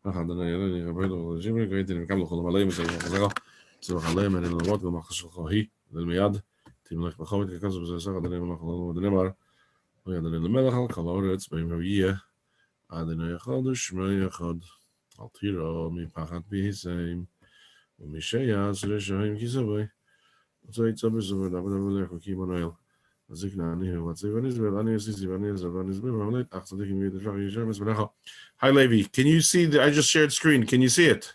Hi, Levi. Can you see I just shared screen? Can you see it?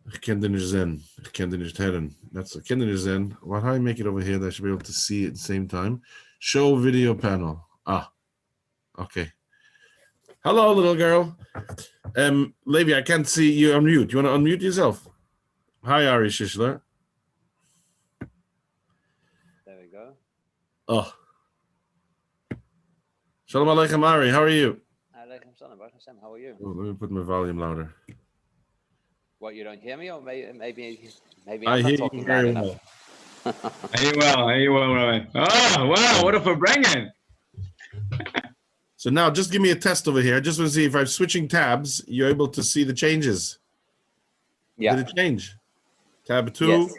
That's why do I make it over here that I should be able to see it at the same time? Show video panel. Okay. Hello, little girl. Levi, I can't see you on mute. You want to unmute yourself? Hi, Ari Shishler. There we go. Oh. Shalom Aleichem, Ari. How are you? Aleichem Shalom. How are you? Oh, let me put my volume louder. What, you don't hear me, or maybe I I'm hear not talking you very loud well. enough? I hear well, Rabbi. Oh, wow, what a verbringen. So now just give me a test over here. I just want to see if I'm switching tabs, you're able to see the changes. Yeah. Did it change? Tab 2, Yes.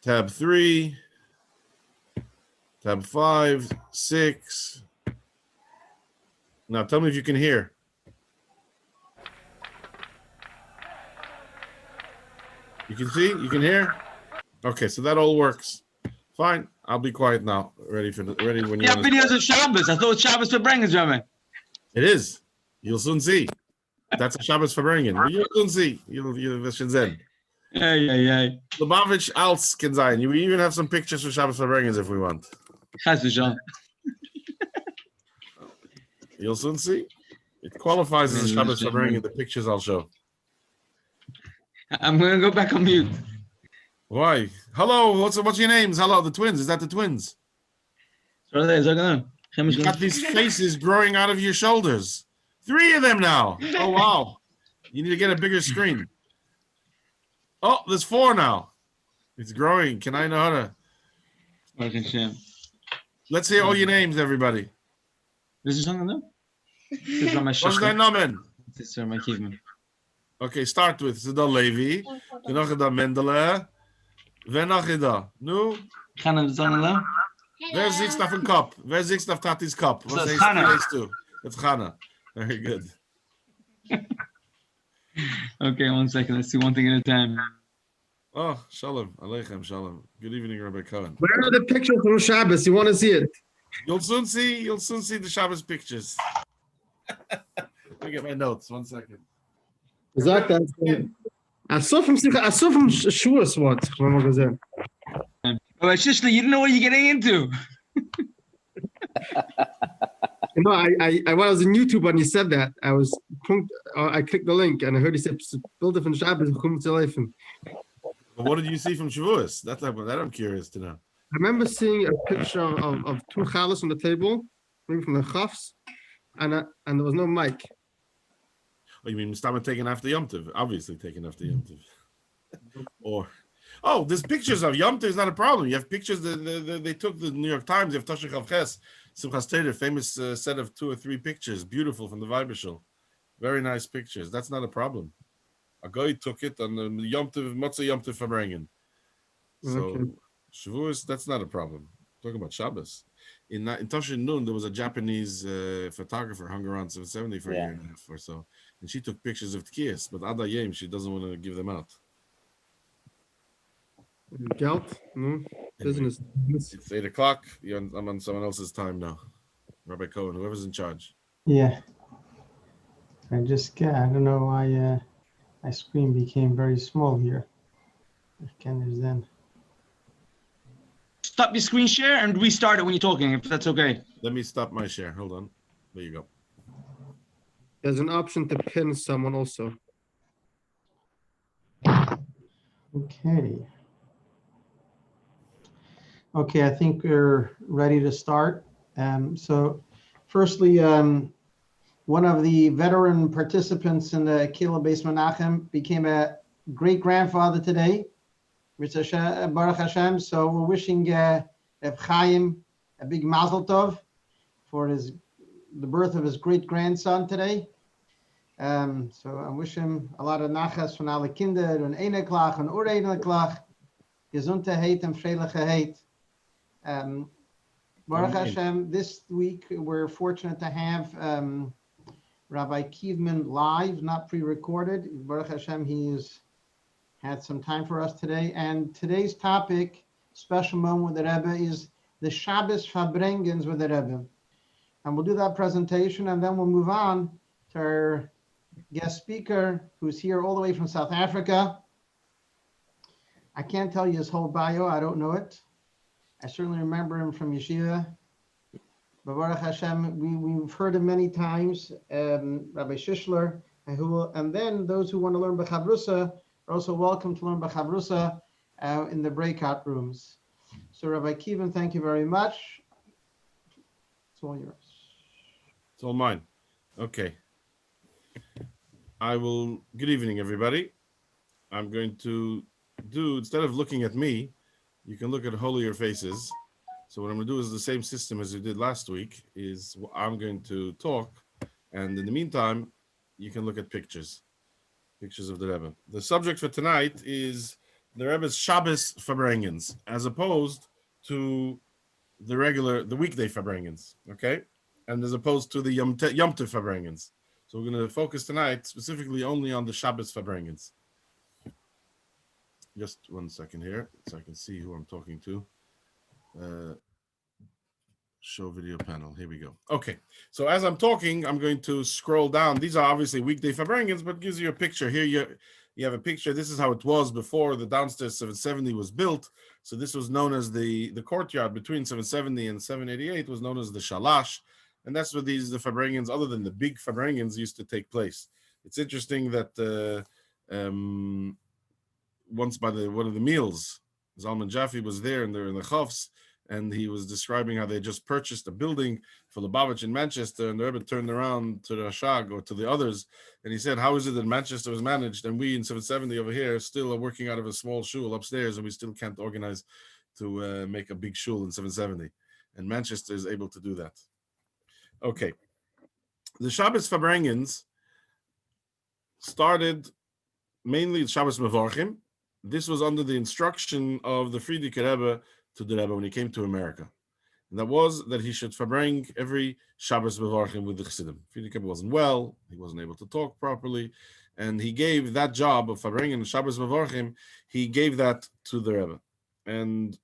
tab 3, tab 5, 6. Now tell me if you can hear. You can see? You can hear? Okay, so that all works. Fine. I'll be quiet now. Ready when you Yeah, want to videos of Shabbos. I thought Shabbos verbringen, Rabbi. It is. You'll soon see. That's a Shabbos verbringen. But you'll soon see. You'll wissen sehen. Yeah. Lubavitch als can sein. You even have some pictures for Shabbos verbringens if we want. Chassidus. You'll soon see. It qualifies as a Shabbos verbringen. The pictures I'll show. I'm going to go back on mute. Why? Hello. What's your names? Hello, the twins. Is that the twins? You got these faces growing out of your shoulders. 3 of them now. Oh, wow. You need to get a bigger screen. Oh, there's 4 now. It's growing. Can I know how to? Let's hear all your names, everybody. This is something new? What's their name? This is my kidman. Okay, start with Zidal Levi. Genachida Mendele. Venachida. Nu? Chana Zanala? Wer sitzt auf dem Kopf? Wer sitzt auf Tatis Kopf? Das ist Chana. It's Chana. Very good. Okay, 1 second. Let's see one thing at a time. Oh, Shalom. Aleichem Shalom. Good evening, Rabbi Cohen. Where are the pictures from Shabbos? You want to see it? You'll soon see the Shabbos pictures. Let me get my notes. 1 second. Sagt er. I saw from Shuas what? Oh, Shishler, you don't know what you're getting into. No, I when I was in YouTube and he said that, I clicked the link and I heard he said build it from Shabbos. What did you see from Shavuos? That I'm curious to know. I remember seeing a picture of 2 challahs on the table, maybe from the chafs, and there was no mic. Oh, you mean Mustama taken after Yom Tov? Obviously taken after Yom Tov. There's pictures of Yom Tov is not a problem. You have pictures that they took the New York Times. You have Toshech Avches, Simchas Torah, famous set of 2 or 3 pictures, beautiful from the Weibishal. Very nice pictures. That's not a problem. A guy took it on the Yom Tov, Motzei Yom Tov verbringen. So Okay. Shavuos, that's not a problem. Talking about Shabbos. In Toshin Nun, there was a Japanese photographer hung around 770 for a year and a half or so. And she took pictures of Tkiyas, but Ada Yem, she doesn't want to give them out. Geld? No? Business. It's 8 o'clock. I'm on someone else's time now. Rabbi Cohen, whoever's in charge. Yeah. I don't know why my screen became very small here. I can't understand. Stop your screen share and restart it when you're talking, if that's okay. Let me stop my share. Hold on. There you go. There's an option to pin someone also. Okay. Okay, I think we're ready to start. So firstly, one of the veteran participants in the Kollel Beis Menachem became a great-grandfather today, Baruch Hashem. So we're wishing Reb Chaim a big mazel tov for his the birth of his great grandson today. So I wish him a lot of nachas von alle Kinder und Eneklach und Ureneklach, Gesundheit und Fröhlichkeit. Baruch Hashem, this week we're fortunate to have Rabbi Kievman live, not pre-recorded. Baruch Hashem, he's had some time for us today. And today's topic, special moment with the Rebbe, is the Shabbos Farbrengens with the Rebbe. And we'll do that presentation, and then we'll move on to our guest speaker, who's here all the way from South Africa. I can't tell you his whole bio. I don't know it. I certainly remember him from Yeshiva. But Baruch Hashem, we've heard him many times, Rabbi Shishler, and then those who want to learn B'chabrusa are also welcome to learn B'chabrusa in the breakout rooms. So Rabbi Kievman, thank you very much. It's all yours. It's all mine. Okay. Good evening, everybody. I'm going to do, instead of looking at me, you can look at holier faces. So what I'm going to do is the same system as we did last week, is I'm going to talk, and in the meantime, you can look at pictures of the Rebbe. The subject for tonight is the Rebbe's Shabbos Farbrengens, as opposed to the weekday Farbrengens, okay? And as opposed to the Yom Tov Farbrengens. So we're going to focus tonight specifically only on the Shabbos Farbrengens. Just 1 second here, so I can see who I'm talking to. Show video panel. Here we go. Okay, so as I'm talking, I'm going to scroll down. These are obviously weekday Farbrengens, but gives you a picture. Here you have a picture. This is how it was before the downstairs 770 was built. So this was known as the courtyard between 770 and 788 was known as the Shalash. And that's where the Farbrengens, other than the big Farbrengens, used to take place. It's interesting that once by one of the meals, Zalman Jaffe was there in the Chavs, and he was describing how they just purchased a building for Lubavitch in Manchester, and the Rebbe turned around to the Rashag or to the others, and he said, how is it that Manchester was managed, and we in 770 over here still are working out of a small shul upstairs, and we still can't organize to make a big shul in 770, and Manchester is able to do that. Okay, the Shabbos Farbrengens started mainly Shabbos Mevorchim. This was under the instruction of the Frierdiker Rebbe to the Rebbe when he came to America. And that was that he should Farbrengen every Shabbos Mevorchim with the Chassidim. Frierdiker Rebbe wasn't well, he wasn't able to talk properly, and he gave that job of Farbrengen Shabbos Mevorchim, he gave that to the Rebbe. And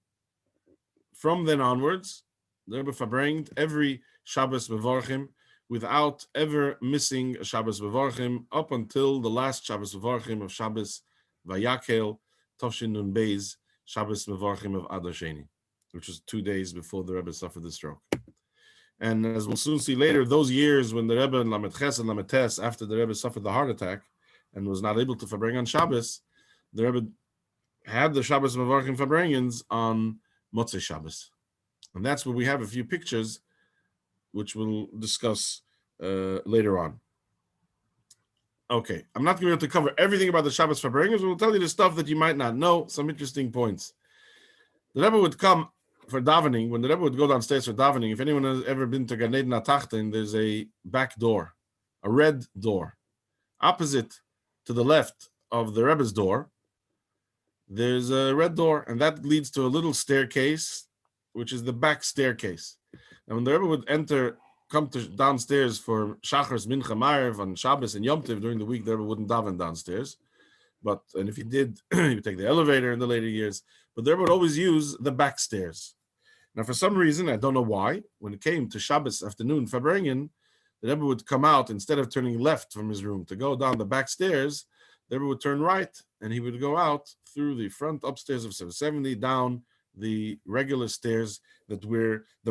from then onwards, the Rebbe Farbrengen every Shabbos Mevorchim without ever missing a Shabbos Mevorchim up until the last Shabbos Mevorchim of Shabbos Vayakel Toshin Nun Beis Shabbos Mevorchim of Adar Sheni, which was 2 days before the Rebbe suffered the stroke. And as we'll soon see later, those years when the Rebbe in Lamed Ches and Lamed Tes, after the Rebbe suffered the heart attack and was not able to Farbrengen on Shabbos, the Rebbe had the Shabbos Mevorchim Farbrengens on Motzei Shabbos. And that's where we have a few pictures, which we'll discuss later on. Okay, I'm not going to be able to cover everything about the Shabbos Farbrengens. We'll tell you the stuff that you might not know, some interesting points. The Rebbe would come for davening. When the Rebbe would go downstairs for davening, if anyone has ever been to Gan Eden HaTachton, there's a back door, a red door. Opposite to the left of the Rebbe's door, there's a red door, and that leads to a little staircase, which is the back staircase. And when the Rebbe would come downstairs for Shachars, Mincha, Ma'ariv on Shabbos and Yom Tov during the week, the Rebbe wouldn't daven downstairs. And if he did, he would take the elevator in the later years. But the Rebbe would always use the back stairs. Now, for some reason, I don't know why, when it came to Shabbos afternoon Farbrengen, the Rebbe would come out, instead of turning left from his room to go down the back stairs, the Rebbe would turn right, and he would go out through the front upstairs of 770 down the regular stairs that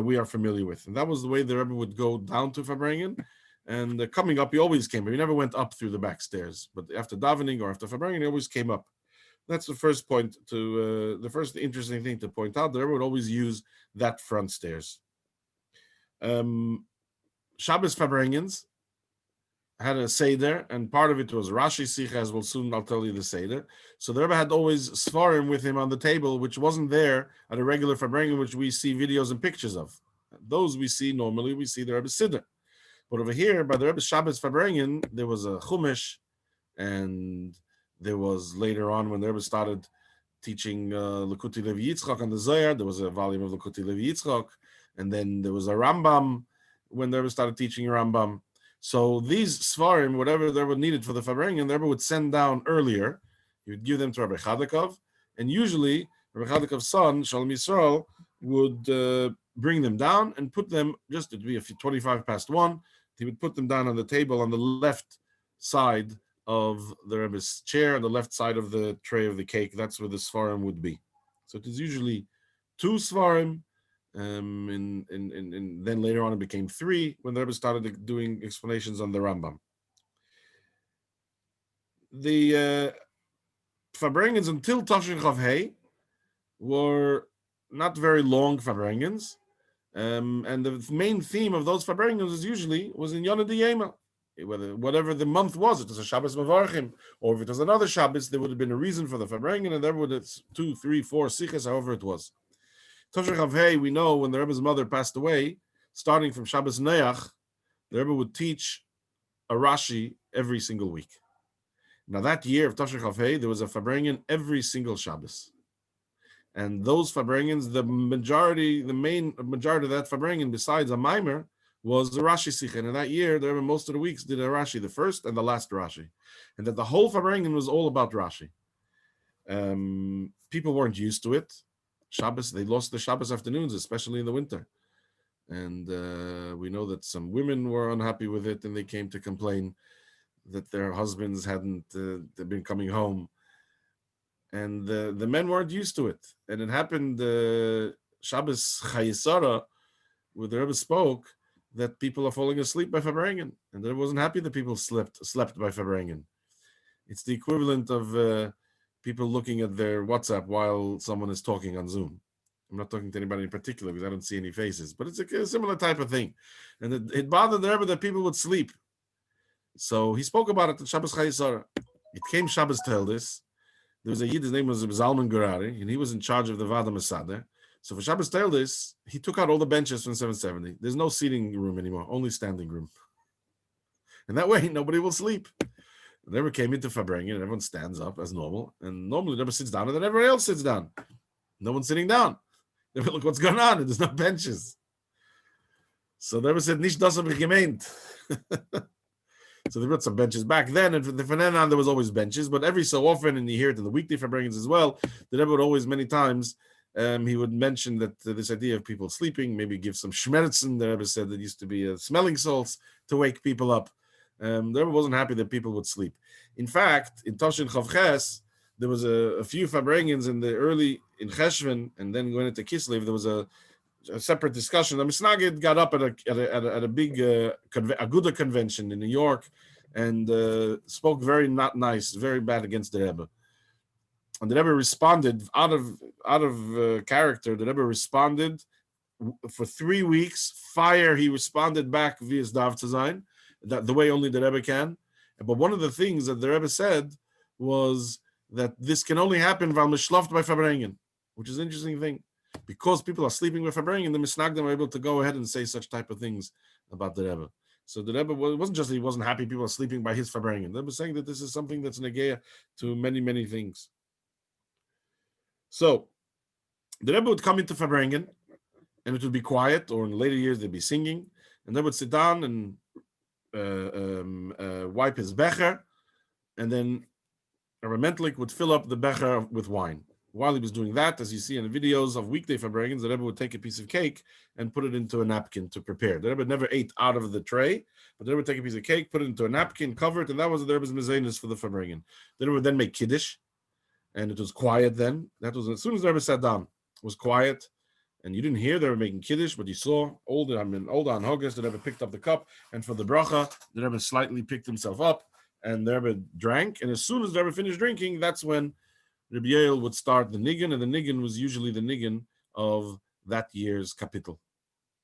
we are familiar with. And that was the way the Rebbe would go down to Farbrengen. And coming up, he always came, but he never went up through the back stairs. But after davening or after Farbrengen, he always came up. That's the first point the first interesting thing to point out. The Rebbe would always use that front stairs. Shabbos Farbrengens had a Seder, and part of it was Rashi Sikha, as I'll tell you the Seder. So the Rebbe had always Sfarim with him on the table, which wasn't there at a regular Farbrengen, which we see videos and pictures of. Those we see normally, we see the Rebbe's Siddur. But over here, by the Rebbe's Shabbos Farbrengen, there was a Chumash, and there was later on when the Rebbe started teaching Lekuti Levi Yitzchak on the Zohar, there was a volume of Lekuti Levi Yitzchak, and then there was a Rambam when the Rebbe started teaching Rambam. So these Svarim, whatever they were needed for the Farbrengen, the Rebbe would send down earlier. He would give them to Rabbi Chadakov, and usually Rabbi Chadakov's son, Shalom Yisrael, would bring them down and put them, just it'd be 25 past 1, he would put them down on the table on the left side of the Rebbe's chair, on the left side of the tray of the cake. That's where the Svarim would be. So it is usually 2 Svarim, and then later on it became 3 when the Rebbe started doing explanations on the Rambam. The Farbrengens until Tafshin Chav Hei were not very long Farbrengens, and the main theme of those Farbrengens was in Yonah D'Yema. Whatever the month was, it was a Shabbos Mavarchim, or if it was another Shabbos, there would have been a reason for the Farbrengen, and there would have 2, 3, 4 siches, however it was. Tafshin Chav Hei, we know when the Rebbe's mother passed away, starting from Shabbos Neach, the Rebbe would teach a Rashi every single week. Now that year of Tafshin Chav Hei, there was a Farbrengen every single Shabbos. And those Farbrengens, the main majority of that Farbrengen, besides a Maimer, was the Rashi Sikha. And in that year, there were most of the weeks did a Rashi, the first and the last Rashi. And that the whole Farbrengen was all about Rashi. People weren't used to it. Shabbos, they lost the Shabbos afternoons, especially in the winter. And we know that some women were unhappy with it, and they came to complain that their husbands hadn't been coming home. And the men weren't used to it. And it happened, Shabbos Chayesara, where the Rebbe spoke, that people are falling asleep by Farbrengen. And the Rebbe wasn't happy that people slept by Farbrengen. It's the equivalent of people looking at their WhatsApp while someone is talking on Zoom. I'm not talking to anybody in particular because I don't see any faces, but it's a similar type of thing. And it bothered the Rebbe that people would sleep. So he spoke about it in Shabbos Chayesara. It came Shabbos Teldis. There was a Yid, his name was Zalman Gurari, and he was in charge of the Vada Masada. So for Shabbos Teldis, he took out all the benches from 770. There's no seating room anymore, only standing room. And that way, nobody will sleep. And everyone came into Farbrengen, and everyone stands up as normal. And normally, everyone sits down, and then everyone else sits down. No one's sitting down. They look, what's going on? And there's no benches. So they said, Nish das hab ich gemeint. So they brought some benches back then, and from then on there was always benches. But every so often, and you hear it in the weekday Farbrengens as well, the Rebbe would always, many times, he would mention that this idea of people sleeping, maybe give some shmertzen. The Rebbe said there used to be smelling salts to wake people up. The Rebbe wasn't happy that people would sleep. In fact, in Toshin Chav Ches, there was a few Farbrengens in Cheshvan, and then going into Kislev, there was a separate discussion. The Misnagid got up at a big Aguda convention in New York and spoke very not nice, very bad against the Rebbe. And the Rebbe responded out of character. The Rebbe responded for 3 weeks. Fire. He responded back via Dav Tzayin, that the way only the Rebbe can. But one of the things that the Rebbe said was that this can only happen while mishlaft by Farbrengen, which is an interesting thing. Because people are sleeping with Farbrengen, the Misnagdim are able to go ahead and say such type of things about the Rebbe. So the Rebbe wasn't just that he wasn't happy people are sleeping by his Farbrengen. The Rebbe was saying that this is something that's negeya to many, many things. So the Rebbe would come into Farbrengen, and it would be quiet, or in later years they'd be singing, and they would sit down and wipe his becher, and then Rabbi Mentlik would fill up the becher with wine. While he was doing that, as you see in the videos of weekday Farbrengens, the Rebbe would take a piece of cake and put it into a napkin to prepare. The Rebbe never ate out of the tray, but the Rebbe would take a piece of cake, put it into a napkin, cover it, and that was the Rebbe's mezanos for the Farbrengen. The Rebbe would then make Kiddush, and it was quiet then. That was as soon as the Rebbe sat down, it was quiet, and you didn't hear they were making Kiddush, but you saw older on Hogus, the Rebbe picked up the cup, and for the bracha, the Rebbe slightly picked himself up, and the Rebbe drank, and as soon as the Rebbe finished drinking, that's when Rabbi Yael would start the niggin, and the niggin was usually the niggin of that year's kapitel.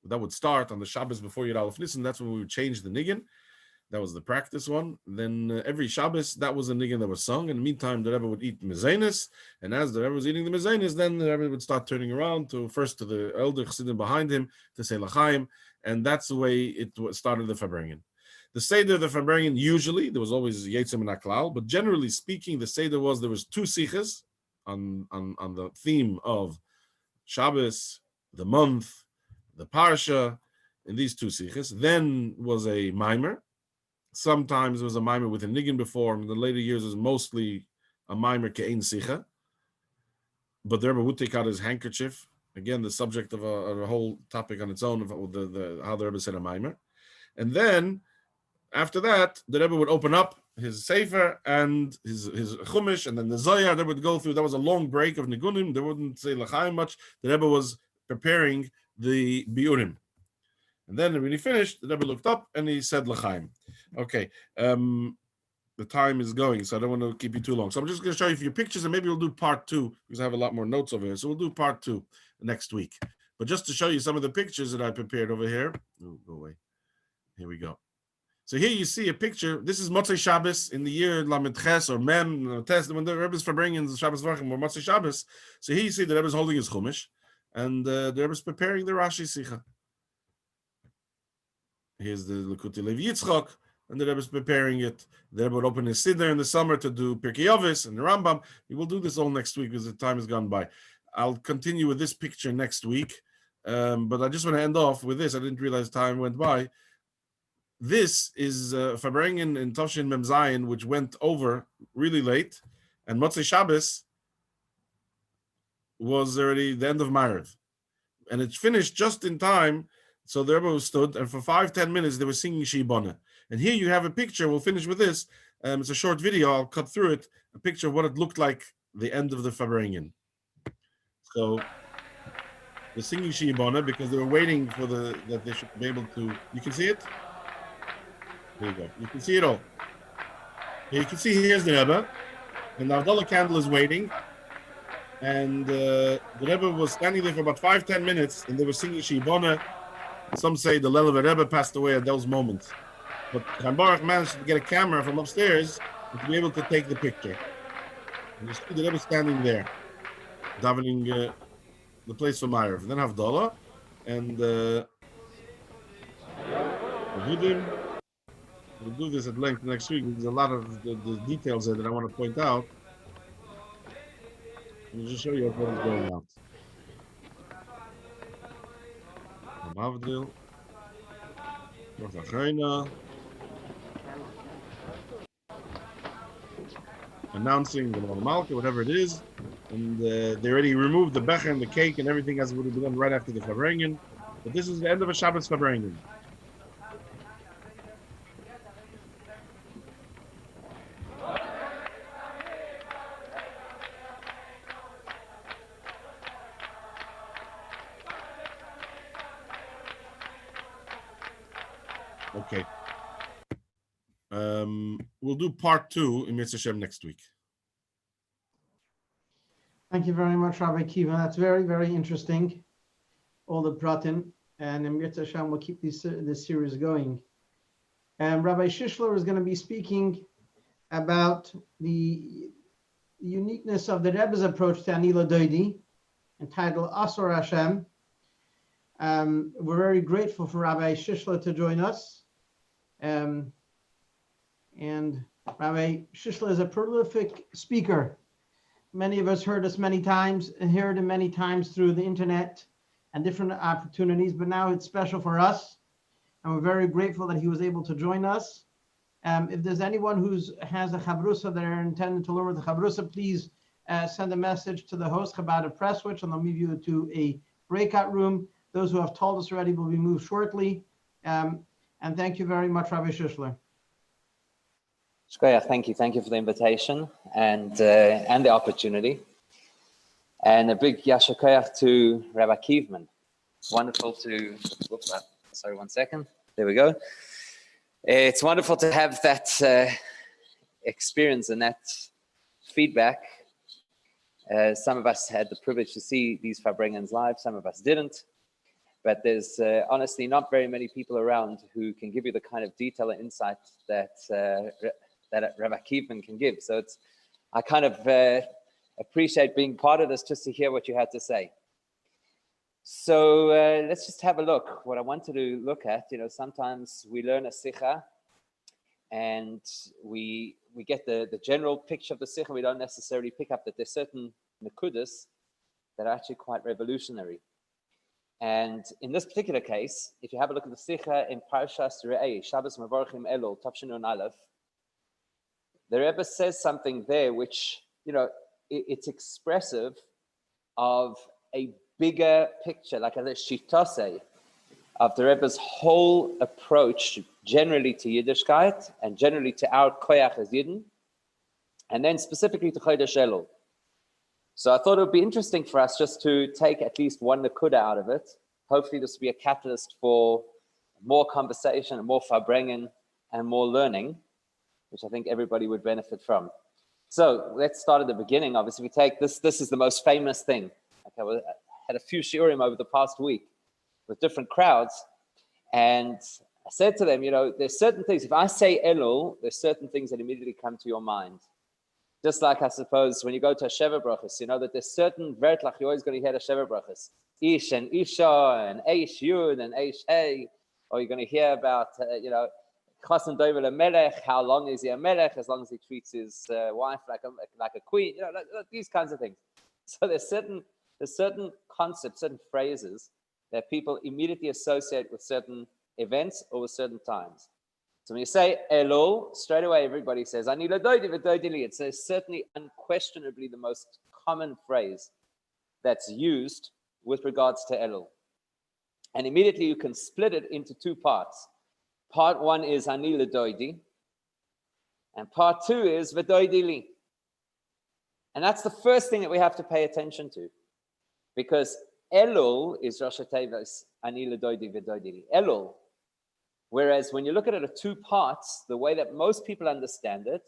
That would start on the Shabbos before Yud Aleph Nisan. That's when we would change the niggin. That was the practice one. Then every Shabbos, that was a niggin that was sung. In the meantime, the Rebbe would eat mezainis, and as the Rebbe was eating the mezainis, then the Rebbe would start turning around to first to the elder chassidim behind him to say l'chaim, and that's the way it started the Farbrengen. The Seder of the Farbrengen, usually there was always Yetzim and Aklal, but generally speaking, the Seder was there was two sichas on the theme of Shabbos, the month, the parsha, in these two sichas. Then was a mimer. Sometimes it was a mimer with a niggin before. In the later years, it was mostly a mimer ke'ein sicha. But the Rebbe would take out his handkerchief. Again, the subject of a whole topic on its own of how the Rebbe said a mimer. And then after that, the Rebbe would open up his sefer and his chumash, and then the Zohar. They would go through. That was a long break of nigunim. They wouldn't say l'chaim much. The Rebbe was preparing the biurim. And then when he finished, the Rebbe looked up and he said l'chaim. Okay, the time is going, so I don't want to keep you too long. So I'm just going to show you a few pictures, and maybe we'll do part 2 because I have a lot more notes over here. So we'll do part 2 next week. But just to show you some of the pictures that I prepared over here. Oh, go away. Here we go. So here you see a picture. This is Motzei Shabbos in the year Lamed Ches or Mem Tes, when the Rebbe's bringing the Shabbos Vachim or Motzei Shabbos. So here you see the Rebbe's holding his chumash, and the Rebbe's preparing the Rashi Sicha. Here's the Likutei Lev Yitzchok, and the Rebbe is preparing it. The Rebbe would open his Siddur in the summer to do Pirkei Avos and the Rambam. We will do this all next week because the time has gone by. I'll continue with this picture next week, but I just want to end off with this. I didn't realize time went by. This is Farbrengen in Toshin Mem Zayin, which went over really late, and Motzei Shabbos was already the end of Ma'ariv, and it finished just in time. So the Rebbe stood, and for 5-10 minutes they were singing Shibana. And here you have a picture. We'll finish with this. It's a short video. I'll cut through it. A picture of what it looked like the end of the Farbrengen. So they're singing Shibana because they were waiting for that they should be able to. You can see it. There you go. You can see it all. Here you can see here's the Rebbe, and the Avdallah candle is waiting. And the Rebbe was standing there for about 5-10 minutes, and they were singing Shibana. Some say the Lelev Rebbe passed away at those moments. But Chaim Baruch managed to get a camera from upstairs and to be able to take the picture. And you see the Rebbe standing there, davening the place for Ma'ariv. And then Havdalah and Yehudim. We'll do this at length next week. There's a lot of the details there that I want to point out. I'll just show you what is going on. Mavdil, announcing the Malka, whatever it is, and they already removed the becher and the cake and everything as would have been done right after the Farbrengen. But this is the end of a Shabbos Farbrengen. Okay. We'll do part 2 in Mitzvah Shem next week. Thank you very much, Rabbi Kiva. That's very, very interesting. All the pratim, and in Mitzvah Shem we'll keep this series going. And Rabbi Shishler is going to be speaking about the uniqueness of the Rebbe's approach to Anila Doidi, entitled Asor Hashem. We're very grateful for Rabbi Shishler to join us. And Rabbi Shishler is a prolific speaker. Many of us heard us many times and heard him many times through the internet and different opportunities, but now it's special for us. And we're very grateful that he was able to join us. If there's anyone who has a chavrusa that are intending to learn with the chavrusa, please send a message to the host Chabad of Presswich, and they'll move you to a breakout room. Those who have told us already will be moved shortly. And thank you very much, Rabbi Shishler. Shkoyach, thank you for the invitation and the opportunity. And a big yashakoyach to Rabbi Kievman. Wonderful to, sorry, 1 second. There we go. It's wonderful to have that experience and that feedback. Some of us had the privilege to see these Farbrengens live, some of us didn't. but there's honestly not very many people around who can give you the kind of detail and insight that Rabbi Kievman can give. So I kind of appreciate being part of this just to hear what you had to say. So let's just have a look. What I wanted to look at, sometimes we learn a sikha and we get the general picture of the sikha. We don't necessarily pick up that there's certain nekudas that are actually quite revolutionary. And in this particular case, if you have a look at the sikha in Parshas Re'eh, Shabbos Mevorchim Elul, Tavshin Nun Aleph, the Rebbe says something there which, it's expressive of a bigger picture, like a shitose of the Rebbe's whole approach generally to Yiddishkeit and generally to our koyach as Yidden, and then specifically to Chodesh Elul. So I thought it would be interesting for us just to take at least one nekuda out of it. Hopefully this will be a catalyst for more conversation and more farbrengen and more learning, which I think everybody would benefit from. So let's start at the beginning. Obviously, we take this is the most famous thing. Okay, I had a few shiurim over the past week with different crowds, and I said to them, there's certain things. If I say Elul, there's certain things that immediately come to your mind. Just like I suppose when you go to a Sheva Brachas, that there's certain vertlach you're always going to hear a Sheva Brachas. Ish and Isha and Eish Yud and Eish Hey, or you're going to hear about, Chasen Dovel Melech, how long is he a Melech, as long as he treats his wife like a queen, these kinds of things. So there's certain concepts, certain phrases that people immediately associate with certain events or with certain times. So when you say Elul, straight away everybody says Ani Ladoidi v'Doidi. It's certainly unquestionably the most common phrase that's used with regards to Elul. And immediately you can split it into two parts. Part one is Ani Ladoidi, and part two is v'Doidi li. And that's the first thing that we have to pay attention to, because Elul is Rosh Hashanah Ani Ladoidi v'Doidi li. Elul. Whereas when you look at it at two parts, the way that most people understand it,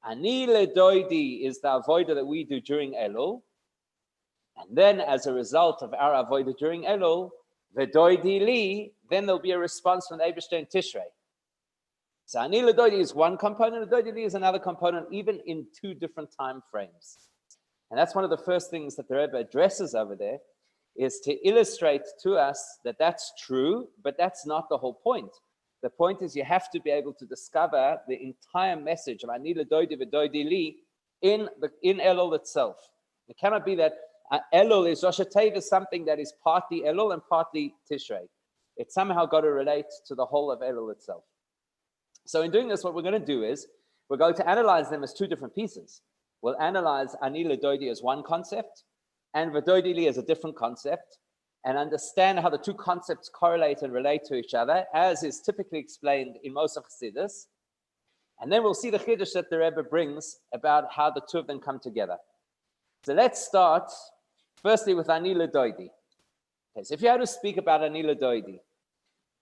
Ani Ledoidi is the avodah that we do during Elul. And then as a result of our avodah during Elul, Vedoidi li, then there'll be a response from the Eibishter in Tishrei. So Ani Ledoidi is one component, Vedoidi li is another component, even in two different time frames. And that's one of the first things that the Rebbe addresses over there, is to illustrate to us that that's true, but that's not the whole point. The point is you have to be able to discover the entire message of Ani Ledoidi v'Doidi li in Elul itself. It cannot be that Elul is Rosh Hashanah is something that is partly Elul and partly Tishrei. It's somehow got to relate to the whole of Elul itself. So in doing this, what we're going to do is we're going to analyze them as two different pieces. We'll analyze Ani Ledoidi as one concept and v'Doidi li as a different concept, and understand how the two concepts correlate and relate to each other, as is typically explained in most of Chassidus. And then we'll see the Chiddush that the Rebbe brings about how the two of them come together. So let's start firstly with Ani Ledoidi. Okay, so if you had to speak about Ani Ledoidi,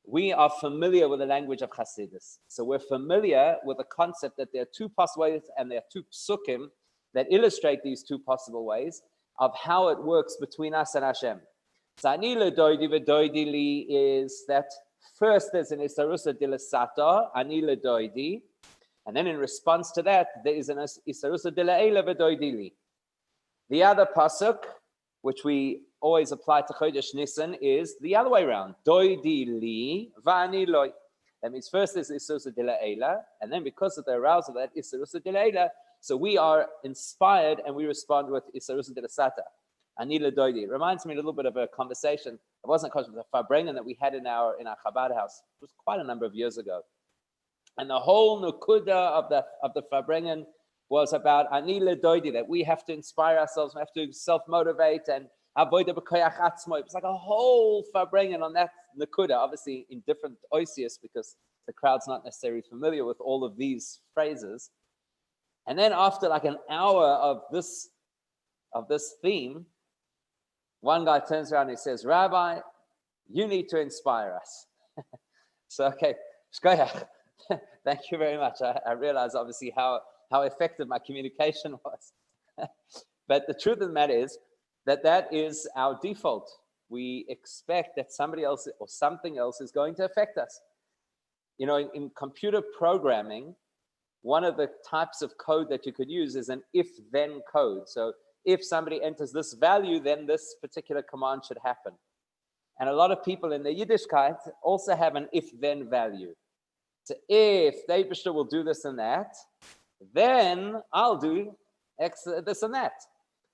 we are familiar with the language of Chassidus. So we're familiar with the concept that there are two possible ways and there are two psukim that illustrate these two possible ways of how it works between us and Hashem. So Ani Ledoidi v'Doidi li is that first there's an Isarusa dilasata, Ani Ledoidi, and then in response to that, there is an Isarusa dilaela v'Doidi li. The other pasuk, which we always apply to Chodesh Nisan, is the other way around, Doidi li v'Ani loi. That means first there's Isarusa dilaela, and then because of the arousal of that Isarusa dilaela, so we are inspired and we respond with Isarusa dilasata. Ani Ledoidi. It reminds me a little bit of a conversation. It wasn't a farbrengen that we had in our Chabad house. It was quite a number of years ago. And the whole nukuda of the farbrengen was about Ani Ledoidi, that we have to inspire ourselves, we have to self-motivate, and avoida b'koyach atzmo. It was like a whole farbrengen on that nukuda, obviously in different oisius, because the crowd's not necessarily familiar with all of these phrases. And then after like an hour of this theme, one guy turns around and he says, Rabbi, you need to inspire us. So, okay, shkoyach. Thank you very much. I realize obviously how effective my communication was. But the truth of the matter is that is our default. we expect that somebody else or something else is going to affect us. You know, in computer programming, one of the types of code that you could use is an if-then code. So if somebody enters this value, then this particular command should happen. And a lot of people in the Yiddishkeit also have an if-then value. So if the Eibishter will do this and that, then I'll do X, this and that.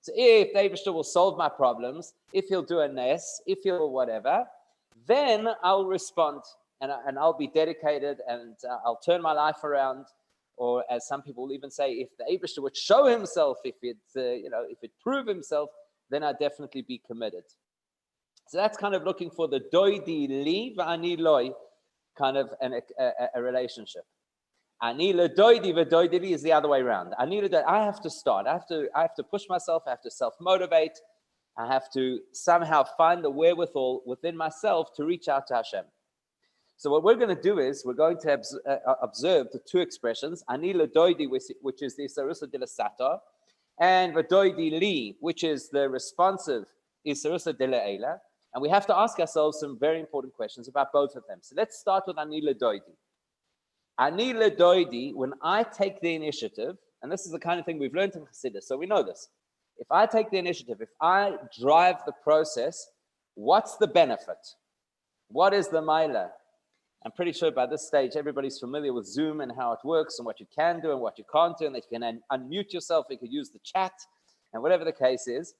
So if the Eibishter will solve my problems, if he'll do a nes, if he'll whatever, then I'll respond and I'll be dedicated and I'll turn my life around. Or as some people will even say, if the Eibishter would show himself, if it prove himself, then I'd definitely be committed. So that's kind of looking for the doidi li v'ani loi kind of a relationship. Ani le doidi v'doidi li is the other way around. I have to start. I have to push myself. I have to self-motivate. I have to somehow find the wherewithal within myself to reach out to Hashem. So what we're going to do is we're going to observe the two expressions, ani le doidi, which is the isarusa de la sata, and v'doidi li, which is the responsive isarusa de la eila. And we have to ask ourselves some very important questions about both of them. So let's start with ani le doidi. Ani le doidi, when I take the initiative, and this is the kind of thing we've learned in Chassidus, so we know this. If I take the initiative, if I drive the process, what's the benefit? What is the maila? I'm pretty sure by this stage, everybody's familiar with Zoom and how it works and what you can do and what you can't do, and that you can unmute yourself, you could use the chat, and whatever the case is.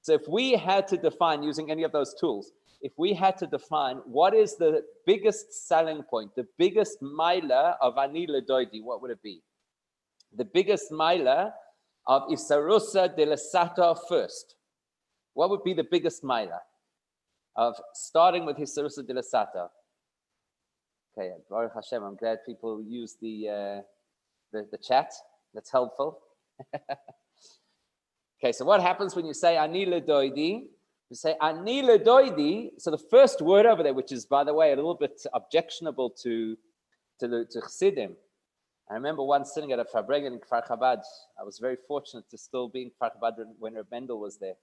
So if we had to define, using any of those tools, if we had to define what is the biggest selling point, the biggest maila of ani le doidi, what would it be? The biggest maila of isarusa de la sata first. What would be the biggest maila of starting with isarusa de la sata? Okay, Baruch Hashem, I'm glad people use the chat. That's helpful. Okay, so what happens when you say ani le doidi? You say ani le doidi. So the first word over there, which is, by the way, a little bit objectionable to Chassidim. I remember once sitting at a Farbrengen in Kfar Chabad. I was very fortunate to still be in Kfar Chabad when Reb Mendel was there.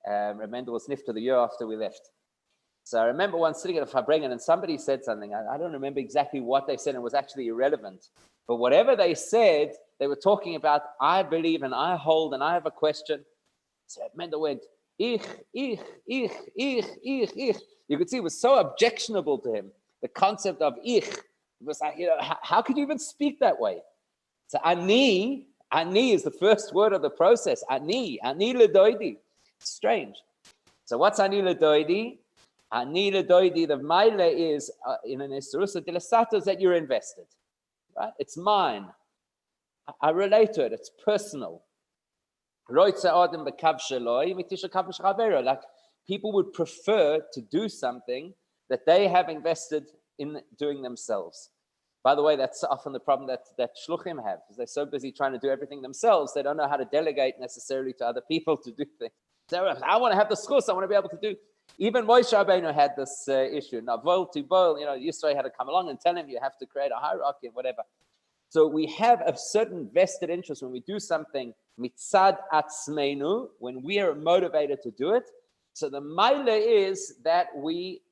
Reb Mendel was nifter the year after we left. So I remember once sitting at a Farbrengen and somebody said something. I don't remember exactly what they said, and it was actually irrelevant. But whatever they said, they were talking about, I believe and I hold and I have a question. So Mendel went, ich. You could see it was so objectionable to him, the concept of ich. It was like, how could you even speak that way? So ani is the first word of the process. Ani le doidi. Strange. So what's ani le doidi? Ani le doidi, the maila is in an isarusa de la sata, is that you're invested. Right? It's mine. I relate to it. It's personal. Like people would prefer to do something that they have invested in doing themselves. By the way, that's often the problem that shluchim have, because they're so busy trying to do everything themselves, they don't know how to delegate necessarily to other people to do things. So I want to have the schus, I want to be able to do. Even Moshe Rabbeinu had this issue. Now, Yisrael had to come along and tell him you have to create a hierarchy and whatever. So we have a certain vested interest when we do something mitzad atzmeinu, when we are motivated to do it. So the maila is that we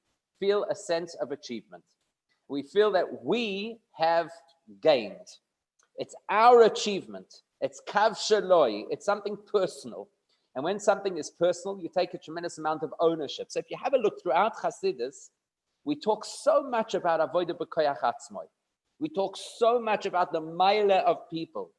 feel a sense of achievement. We feel that we have gained. It's our achievement. It's kav shaloi. It's something personal. And when something is personal, you take a tremendous amount of ownership. So if you have a look throughout Chassidus, we talk so much about avodah b'koyach atzmoi. We talk so much about the maila of people.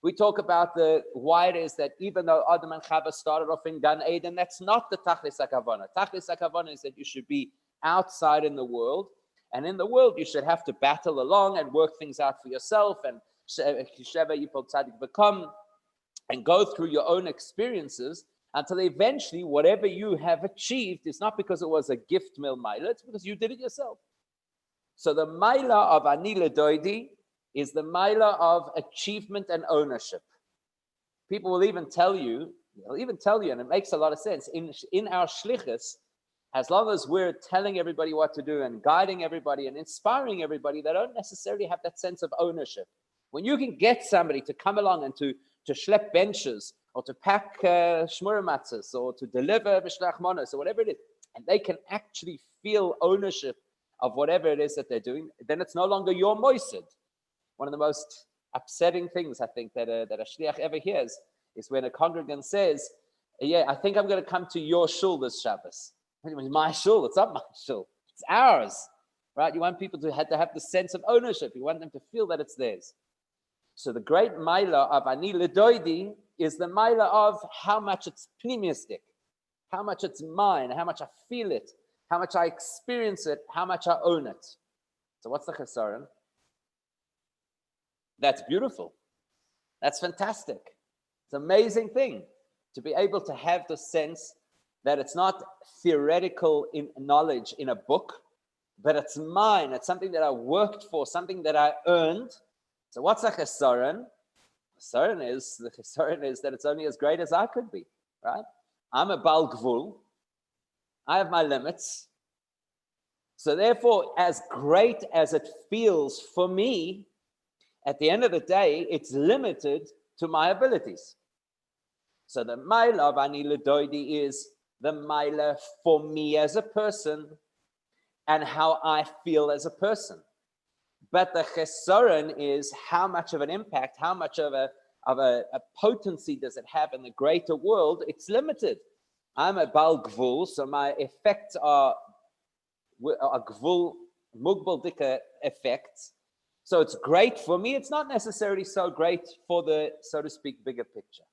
We talk about why it is that even though Adam and Chava started off in Gan Eden, that's not the tachlis hakavana. Tachlis hakavana is that you should be outside in the world. And in the world, you should have to battle along and work things out for yourself and become and go through your own experiences until eventually whatever you have achieved is not because it was a gift mil maila, it's because you did it yourself. So the maila of ani le doidi is the maila of achievement and ownership. People will even tell you, and it makes a lot of sense, in our shlichus, as long as we're telling everybody what to do and guiding everybody and inspiring everybody, they don't necessarily have that sense of ownership. When you can get somebody to come along and to schlep benches or to pack shmura matzahs or to deliver b'shlach manos or whatever it is, and they can actually feel ownership of whatever it is that they're doing, then it's no longer your moisid. One of the most upsetting things I think that a shliach ever hears is when a congregant says, yeah, I think I'm going to come to your shul this Shabbos. My shul, it's not my shul, it's ours, right? You want people to have the sense of ownership. You want them to feel that it's theirs. So the great maila of ani ledoidi is the maila of how much it's pneumistic, how much it's mine, how much I feel it, how much I experience it, how much I own it. So what's the chesaron? That's beautiful. That's fantastic. It's an amazing thing to be able to have the sense that it's not theoretical in knowledge in a book, but it's mine. It's something that I worked for, something that I earned. So what's a chesaron? The chesaron is that it's only as great as I could be, right? I'm a bal gvul. I have my limits. So therefore, as great as it feels for me, at the end of the day, it's limited to my abilities. So the maila of ani ledoidi is the maila for me as a person and how I feel as a person. But the chesaron is how much of an impact, how much of a potency does it have in the greater world? It's limited. I'm a bal gvul, so my effects are gvul mugbal dika effects. So it's great for me. It's not necessarily so great for the, so to speak, bigger picture.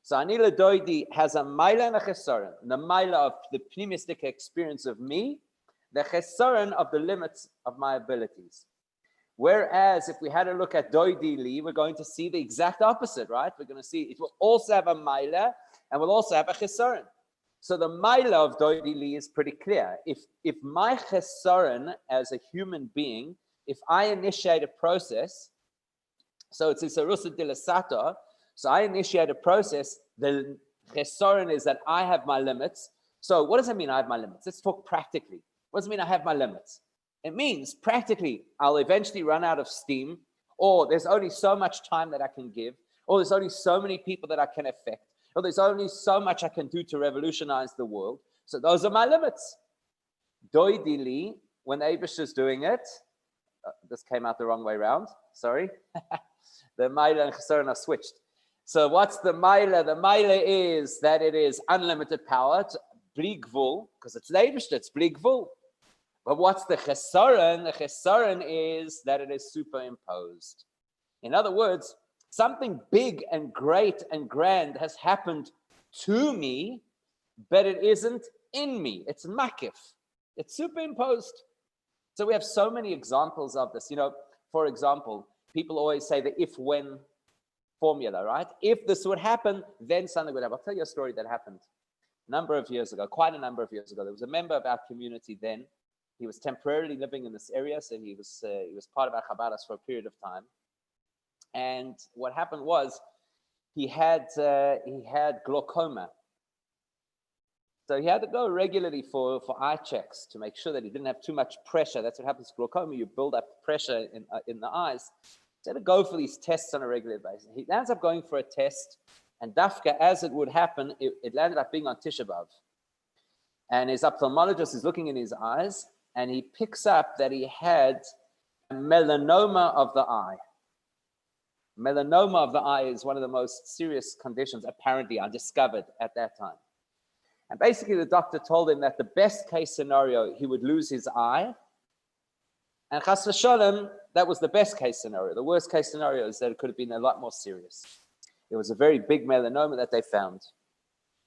So ani ledoidi has a maila and a chesaron. The maila of the pneumistic experience of me, the chesaron of the limits of my abilities. Whereas if we had a look at doidi li, we're going to see the exact opposite, right? We're going to see it will also have a maila and will also have a chesaron. So the maila of doidi li is pretty clear. If my chesaron as a human being, if I initiate a process, so it's isarusa dilasato, so I initiate a process, the chesaron is that I have my limits. So what does that mean I have my limits? Let's talk practically. What does it mean I have my limits? It means practically I'll eventually run out of steam, or there's only so much time that I can give, or there's only so many people that I can affect, or there's only so much I can do to revolutionize the world. So those are my limits. Doidili, when the Abish is doing it, this came out the wrong way around, sorry. The Maila and Chesaron are switched. So what's the Maila? The Maila is that it is unlimited power, it's bligvul, because it's the Abish, it's bligvul. But what's the chesaron? The chesaron is that it is superimposed. In other words, something big and great and grand has happened to me, but it isn't in me. It's makif. It's superimposed. So we have so many examples of this. You know, for example, people always say the if-when formula, right? If this would happen, then something would happen. I'll tell you a story that happened a number of years ago, quite a number of years ago. There was a member of our community then. He was temporarily living in this area, so he was part of our Chabadis for a period of time. And what happened was he had glaucoma, so he had to go regularly for eye checks to make sure that he didn't have too much pressure. That's what happens to glaucoma; you build up pressure in the eyes. So he had to go for these tests on a regular basis. He ends up going for a test, and dafka, as it would happen, it landed up being on Tisha B'Av. And his ophthalmologist is looking in his eyes, and he picks up that he had a melanoma of the eye. Melanoma of the eye is one of the most serious conditions, apparently, I discovered at that time. And basically, the doctor told him that the best case scenario, he would lose his eye. And chas v'sholem, that was the best case scenario. The worst case scenario is that it could have been a lot more serious. It was a very big melanoma that they found.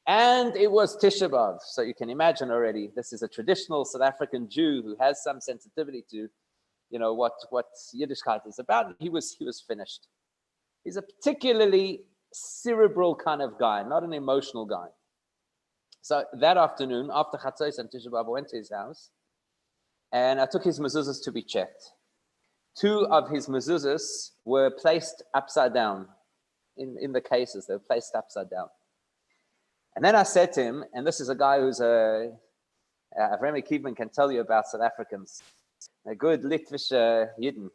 And it was Tisha B'Av. So you can imagine already, this is a traditional South African Jew who has some sensitivity to, you know, what Yiddishkeit is about. He was finished. He's a particularly cerebral kind of guy, not an emotional guy. So that afternoon, after Chatzos and Tisha B'Av, I went to his house, and I took his mezuzahs to be checked. 2 of his mezuzahs were placed upside down in the cases. They were placed upside down. And then I said to him, and this is a guy who's Avrami Kievman can tell you about South Africans. They're good Litvish Yidden.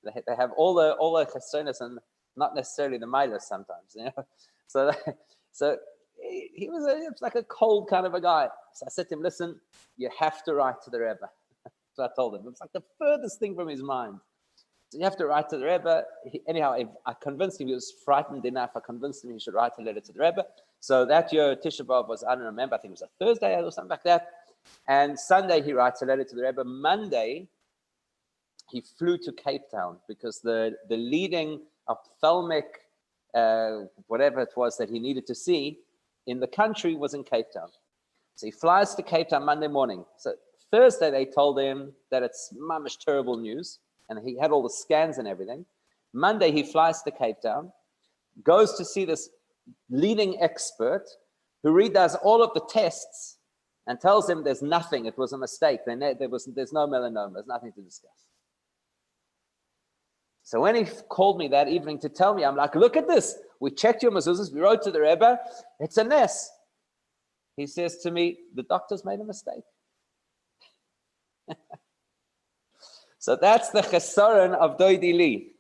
They have all the chesonos and not necessarily the milas sometimes. You know? So he was like a cold kind of a guy. So I said to him, listen, you have to write to the Rebbe. So I told him, it was like the furthest thing from his mind. So you have to write to the Rebbe. Anyhow, I convinced him, he was frightened enough. I convinced him he should write a letter to the Rebbe. So that year, Tisha B'Av was, I don't remember, I think it was a Thursday or something like that. And Sunday, he writes a letter to the Rebbe. Monday, he flew to Cape Town because the leading ophthalmic, whatever it was that he needed to see in the country was in Cape Town. So he flies to Cape Town Monday morning. So Thursday, they told him that it's mamish terrible news. And he had all the scans and everything. Monday, he flies to Cape Town, goes to see this leading expert who redoes all of the tests and tells him there's nothing. It was a mistake. There's no melanoma. There's nothing to discuss. So when he called me that evening to tell me, I'm like, look at this. We checked your mezuzahs. We wrote to the Rebbe. It's a mess. He says to me, the doctors made a mistake. So that's the chesaron of Doidi Li.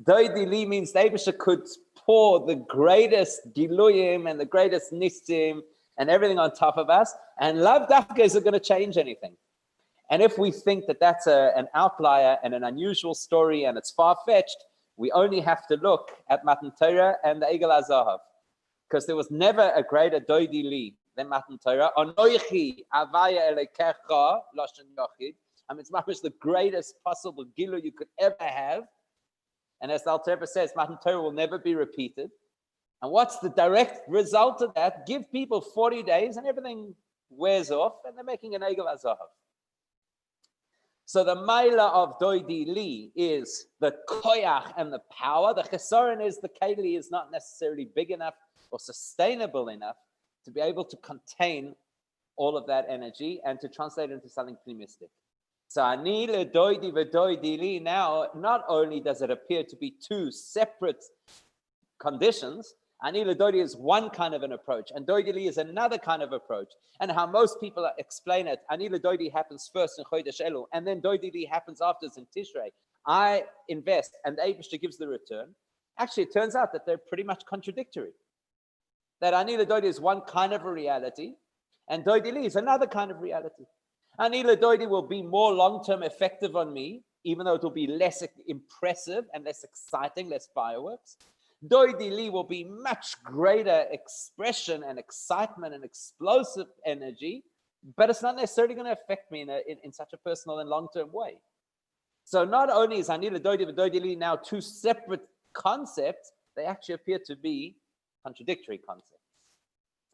Doidi Li means the Eibusha could pour the greatest giluyim and the greatest nisim and everything on top of us, and lav dafka isn't going to change anything. And if we think that that's an outlier and an unusual story and it's far-fetched, we only have to look at Matan Torah and the Egel HaZahav, because there was never a greater Doidi Li than Matan Torah. Anoichi avaya elekecha lashon yochid. I mean, it's mamish the greatest possible gilu you could ever have. And as the Alter Rebbe says, Matan Torah will never be repeated. And what's the direct result of that? Give people 40 days and everything wears off and they're making an Egel HaZahav. So the Maila of Doidi Li is the koyach and the power. The chesaron is the keli is not necessarily big enough or sustainable enough to be able to contain all of that energy and to translate it into something pneumistic. So ani le doidi v'doidi li, now not only does it appear to be two separate conditions, ani le doidi is one kind of an approach, and doidi li is another kind of approach. And how most people explain it, ani le doidi happens first in Chodesh Elul, and then doidi li happens afterwards in Tishrei. I invest, and the Eibusha gives the return. Actually, it turns out that they're pretty much contradictory. That ani le doidi is one kind of a reality, and doidi li is another kind of reality. Ani le doidi will be more long-term effective on me, even though it will be less impressive and less exciting, less fireworks. Doidi li will be much greater expression and excitement and explosive energy, but it's not necessarily going to affect me in such a personal and long-term way. So not only is ani le doidi and doidi li now two separate concepts, they actually appear to be contradictory concepts.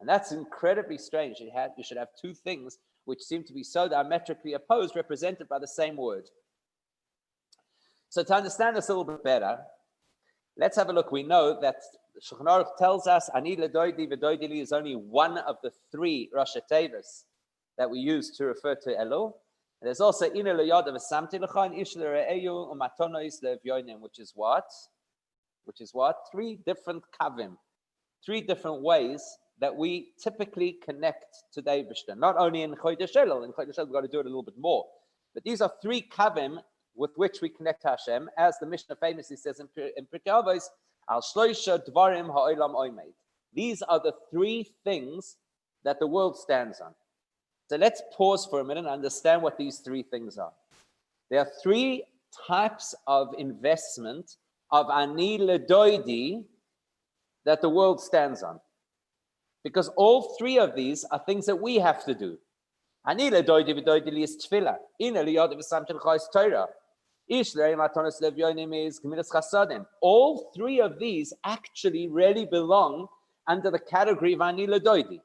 And that's incredibly strange. You should have two things which seem to be so diametrically opposed, represented by the same word. So to understand this a little bit better, let's have a look. We know that Shulchan Aruch tells us ani ledoidi v'doidi li is only one of the three Rosh Tevos that we use to refer to Elul. And there's also ina leyad v'samti lecha and Shishler re'eyu umatonois le'evyonim, which is what? Three different kavim, three different ways that we typically connect to the Eibusha. Not only in Chodesh Elul, we've got to do it a little bit more. But these are three kavim with which we connect to Hashem, as the Mishnah famously says in Pirkei Avos, Al Shloisha Dvarim Ha'olam Oimed. These are the three things that the world stands on. So let's pause for a minute and understand what these three things are. There are three types of investment of ani ledoidi that the world stands on. Because all three of these are things that we have to do. Ani ledoidi v'doidi li is tefillah. Ina liyod v'samti l'cha is Torah. Ish le'rei matonos levyonim is gemilas chasadim. All three of these actually really belong under the category of ani ledoidi.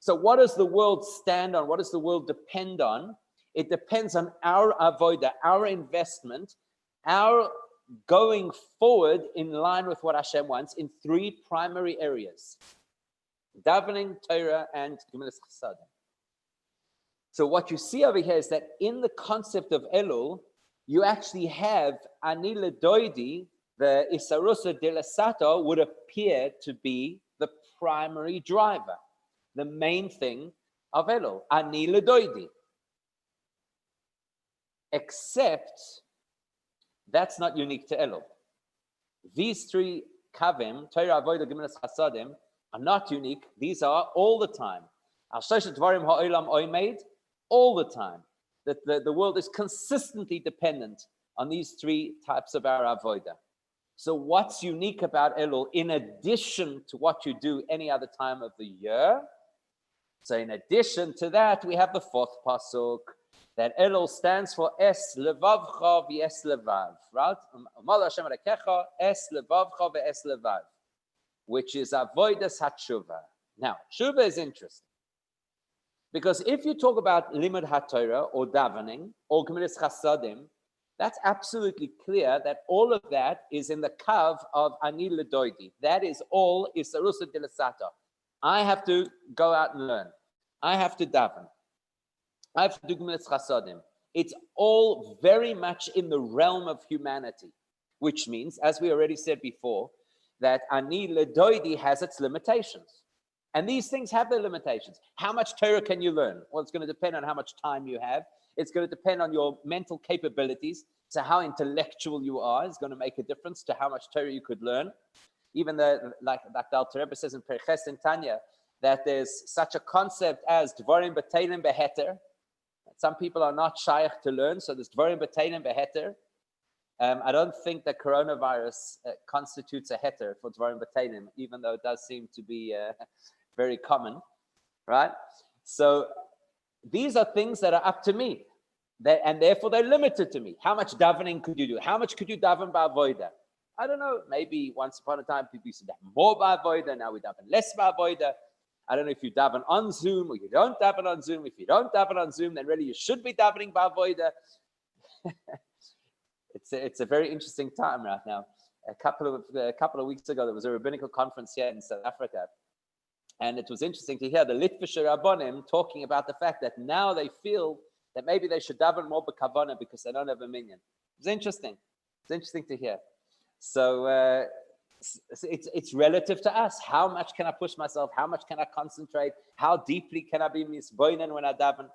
So what does the world stand on? What does the world depend on? It depends on our avodah, our investment, our going forward in line with what Hashem wants in three primary areas: davening, Torah, and gemilas chasadim. So what you see over here is that in the concept of Elul, you actually have ani ledoidi, the isarusa de la sato would appear to be the primary driver, the main thing of Elul, ani ledoidi. Except that's not unique to Elul. These three kavim, Torah, avodah, gemilas chasadim, are not unique. These are all the time. Al shoshet dvarim ha'olam oimed, all the time. That the world is consistently dependent on these three types of our avodah. So what's unique about Elul, in addition to what you do any other time of the year? So in addition to that, we have the fourth pasuk, that Elul stands for Es Levavcha v'Es Levav, right? Umal Hashem Elokecha, Es Levavcha v'Es Levav, which is Avodas HaTshuva. Now, Tshuva is interesting, because if you talk about Limud HaTorah, or davening, or Gemilas Chasadim, that's absolutely clear that all of that is in the kav of Ani L'Doidi. That is all Isarusa Dilasata. I have to go out and learn. I have to daven. I have to do Gemilas Chasadim. It's all very much in the realm of humanity, which means, as we already said before, that Ani L'Doidi has its limitations. And these things have their limitations. How much Torah can you learn? Well, it's going to depend on how much time you have. It's going to depend on your mental capabilities. So how intellectual you are is going to make a difference to how much Torah you could learn. Even though, like the Alter Rebbe says in Perches in Tanya, that there's such a concept as Dvarim B'Teilim Beheter. Some people are not shaykh to learn, so there's Dvarim B'Teilim Beheter. I don't think that coronavirus constitutes a heter for Dvarim B'Teilim, even though it does seem to be very common, right? So these are things that are up to me, and therefore they're limited to me. How much davening could you do? How much could you daven ba'avoida? I don't know. Maybe once upon a time people used to daven more ba'avoida. Now we daven less ba'avoida. I don't know if you daven on Zoom or you don't daven on Zoom. If you don't daven on Zoom, then really you should be davening ba'avoida. It's a very interesting time right now. A couple of weeks ago, there was a rabbinical conference here in South Africa. And it was interesting to hear the Litvische Rabbonim talking about the fact that now they feel that maybe they should daven more b'kavana because they don't have a minyan. It's interesting. It's interesting to hear. So it's relative to us. How much can I push myself? How much can I concentrate? How deeply can I be misboinen when I daven?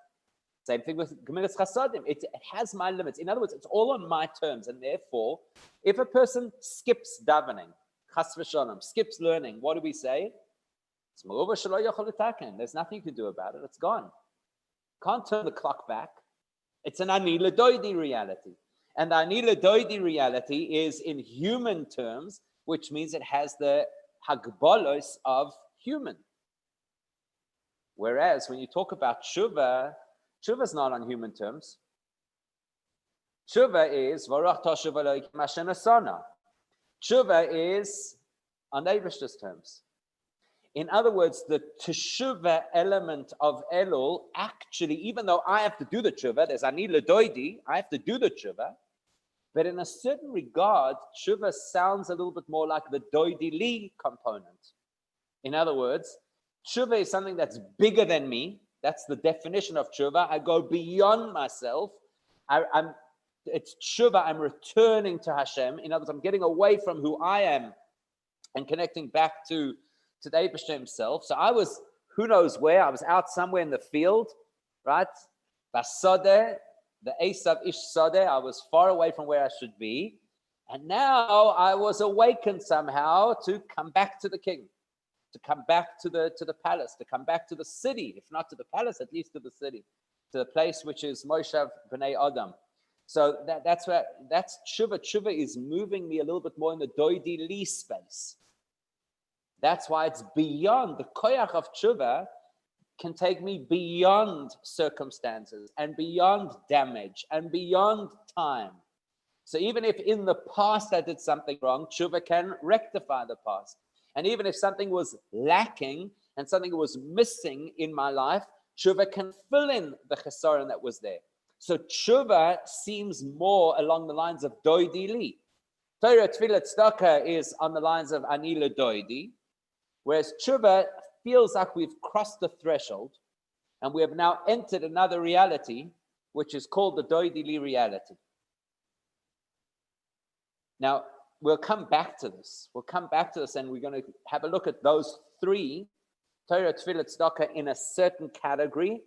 Same thing with Gemilas Chasadim. It has my limits. In other words, it's all on my terms. And therefore, if a person skips davening, chas v'shalom, skips learning, what do we say? There's nothing you can do about it. It's gone. Can't turn the clock back. It's an Ani L'Doidi reality. And the Ani L'Doidi reality is in human terms, which means it has the hagbolos of human. Whereas when you talk about tshuva, tshuva is not on human terms. Tshuva is Varach Tashuv Elokim Hashem Asana. Tshuva is on Eibishter's terms. In other words, the teshuva element of Elul, actually, even though I have to do the tshuva, there's Ani L'Doidi, I have to do the tshuva, but in a certain regard, tshuva sounds a little bit more like the doidi li component. In other words, tshuva is something that's bigger than me. That's the definition of tshuva. I go beyond myself. It's tshuva, I'm returning to Hashem. In other words, I'm getting away from who I am and connecting back to the Eibishter himself. So I was, who knows where, I was out somewhere in the field, right? Basodeh, the Esav Ish Sodeh, I was far away from where I should be. And now I was awakened somehow to come back to the king, to come back to the palace, to come back to the city, if not to the palace, at least to the city, to the place which is Moshav B'nai Adam. So that's tshuva. Tshuva is moving me a little bit more in the doidi li space. That's why it's beyond, the koyach of tshuva can take me beyond circumstances and beyond damage and beyond time. So even if in the past I did something wrong, tshuva can rectify the past. And even if something was lacking and something was missing in my life, tshuva can fill in the chesaron that was there. So tshuva seems more along the lines of doidi li. Torah, tefillah, tzedakah is on the lines of ani l'doidi, whereas tshuva feels like we've crossed the threshold and we have now entered another reality, which is called the doidi li reality. Now, we'll come back to this. We'll come back to this and we're going to have a look at those three, Torah, tefillah, tzedakah, in a certain category.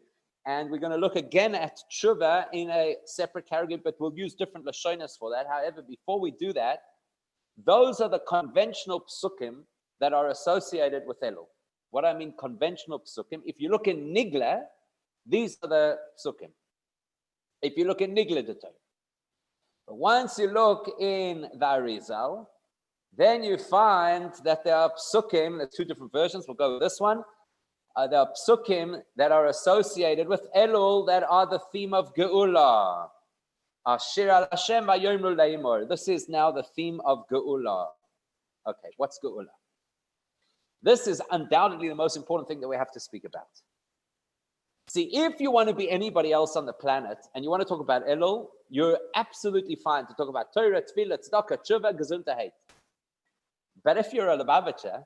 And we're going to look again at tshuva in a separate category, but we'll use different lashonas for that. However, before we do that, Those are the conventional psukim that are associated with Elul. What I mean conventional psukim, if you look in Nigla, these are the psukim. If you look in Nigla the Torah. But once you look in the Arizal, then you find that there are psukim, there's two different versions, we'll go with this one. There are psukim that are associated with Elul that are the theme of Geula. Ashir al Hashem vayomru leimor. This is now the theme of Geula. Okay, what's Geula? This is undoubtedly the most important thing that we have to speak about. See, if you want to be anybody else on the planet and you want to talk about Elul, you're absolutely fine to talk about Torah, Tefillah, Tzedakah, Tshuva, Gesundheit. But if you're a Lubavitcher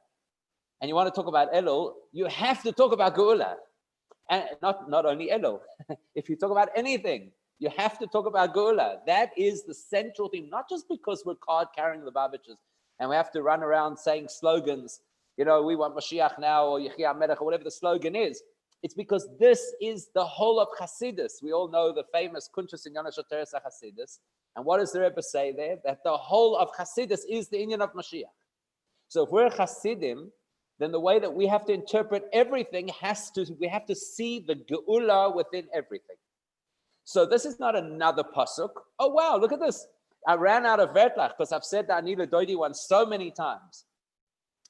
and you want to talk about Elul, you have to talk about Geula. And not only Elul. If you talk about anything, you have to talk about Geula. That is the central theme, not just because we're card-carrying Lubavitchers and we have to run around saying slogans, you know, we want Mashiach now or Yechia Melech or whatever the slogan is. It's because this is the whole of Chassidus. We all know the famous Kuntrus in Yonash Teres Chassidus. And what does the Rebbe say there? That the whole of Chassidus is the inyan of Mashiach. So if we're Chassidim, then the way that we have to interpret everything we have to see the Geula within everything. So this is not another pasuk. Oh wow, look at this. I ran out of Vertlach because I've said the Anila Doidi one so many times.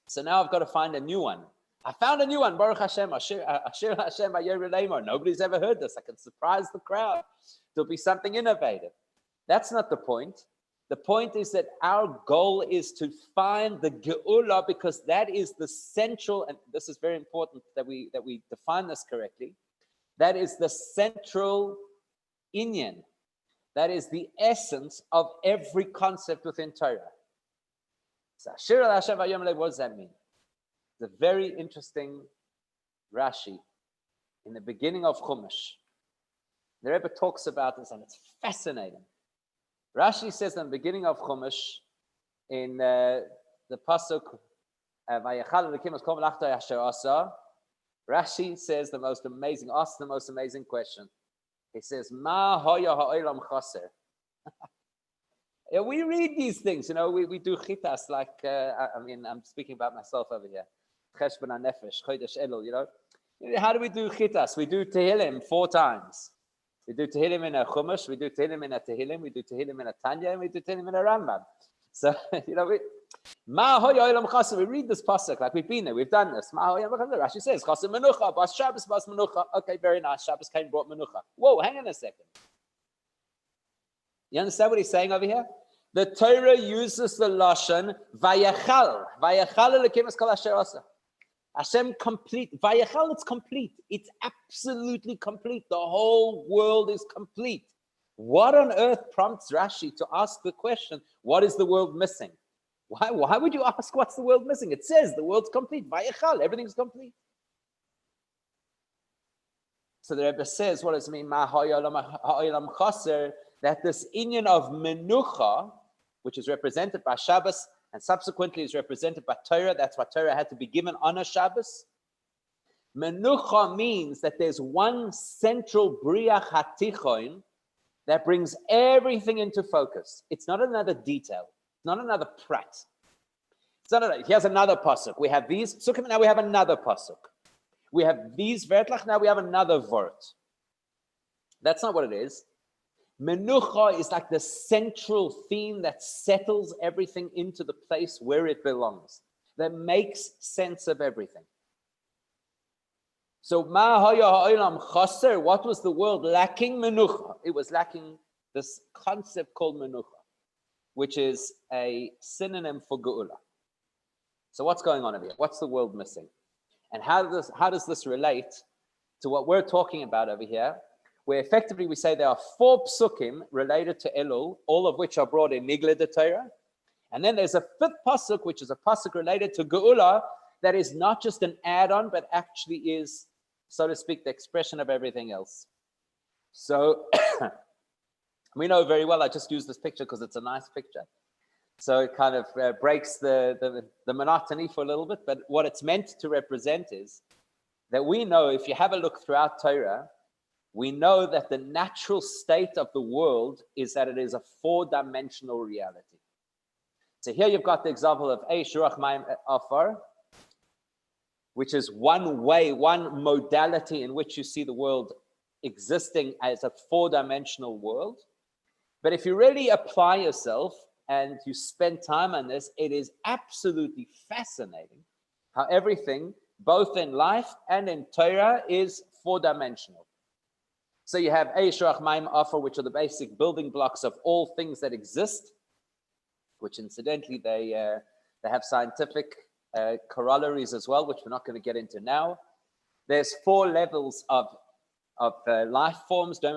So now I've got to find a new one. I found a new one. Baruch Hashem, Ashir Hashem vayomru leimor. Nobody's ever heard this. I can surprise the crowd. There'll be something innovative. That's not the point. The point is that our goal is to find the Geula because that is the central, and this is very important that we define this correctly. That is the central inyan. That is the essence of every concept within Torah. So, Ashir Hashem vayomru leimor, what does that mean? It's a very interesting Rashi in the beginning of Chumash. The Rebbe talks about this and it's fascinating. Rashi says in the beginning of Chumash, in the pasuk, Rashi says the most amazing question. He says, Ma hoya ha'olam chaser. Yeah, we read these things, you know, we do chitas like, I'm speaking about myself over here. Cheshbon HaNefesh, Chodesh Elul, you know. How do we do chitas? We do Tehillim 4 times. We do Tehillim in a Chumash, we do Tehillim in a Tehillim, we do Tehillim in a Tanya, and we do Tehillim in a Rambam. So, you know, we read this pasuk like we've been there, we've done this. Rashi says, Chaser Menucha, Bas Shabbos, Bas Menucha. Okay, very nice. Shabbos came and brought Menucha. Whoa, hang on a second. You understand what he's saying over here? The Torah uses the Lashon Vayachal. Vayachal Elokim es kol asher asa. Hashem complete. Vayachal, it's complete. It's absolutely complete. The whole world is complete. What on earth prompts Rashi to ask the question, what is the world missing? Why would you ask what's the world missing? It says the world's complete. Vayachal, everything's complete. So the Rebbe says, what does it mean? Ma ha'olam chaser, that this inyan of menucha, which is represented by Shabbos and subsequently is represented by Torah. That's why Torah had to be given on a Shabbos. Menucha means that there's one central briach hatichon that brings everything into focus. It's not another detail. It's not another prat. It's not another, here's another pasuk. We have these psukim, now we have another pasuk. We have these vertlach, now we have another vort. That's not what it is. Menucha is like the central theme that settles everything into the place where it belongs, that makes sense of everything. So, ma haya ha'olam chaser, what was the world lacking? Menucha. It was lacking this concept called menucha, which is a synonym for geula. So what's going on over here? What's the world missing? And how does this relate to what we're talking about over here? Where effectively we say there are 4 psukim related to Elul, all of which are brought in Nigla de Torah. And then there's a 5th pasuk, which is a pasuk related to Geula, that is not just an add-on, but actually is, so to speak, the expression of everything else. So we know very well, I just use this picture because it's a nice picture. So it kind of breaks the monotony for a little bit, but what it's meant to represent is that we know, if you have a look throughout Torah, we know that the natural state of the world is that it is a 4-dimensional reality. So here you've got the example of Eish, Ruach, Mayim, Afar, which is one way, one modality in which you see the world existing as a four-dimensional world. But if you really apply yourself and you spend time on this, it is absolutely fascinating how everything, both in life and in Torah, is four-dimensional. So you have Eish, Ruach, Mayim, Afar, which are the basic building blocks of all things that exist, which incidentally they have scientific corollaries as well, which we're not going to get into now. There's four levels of life forms. There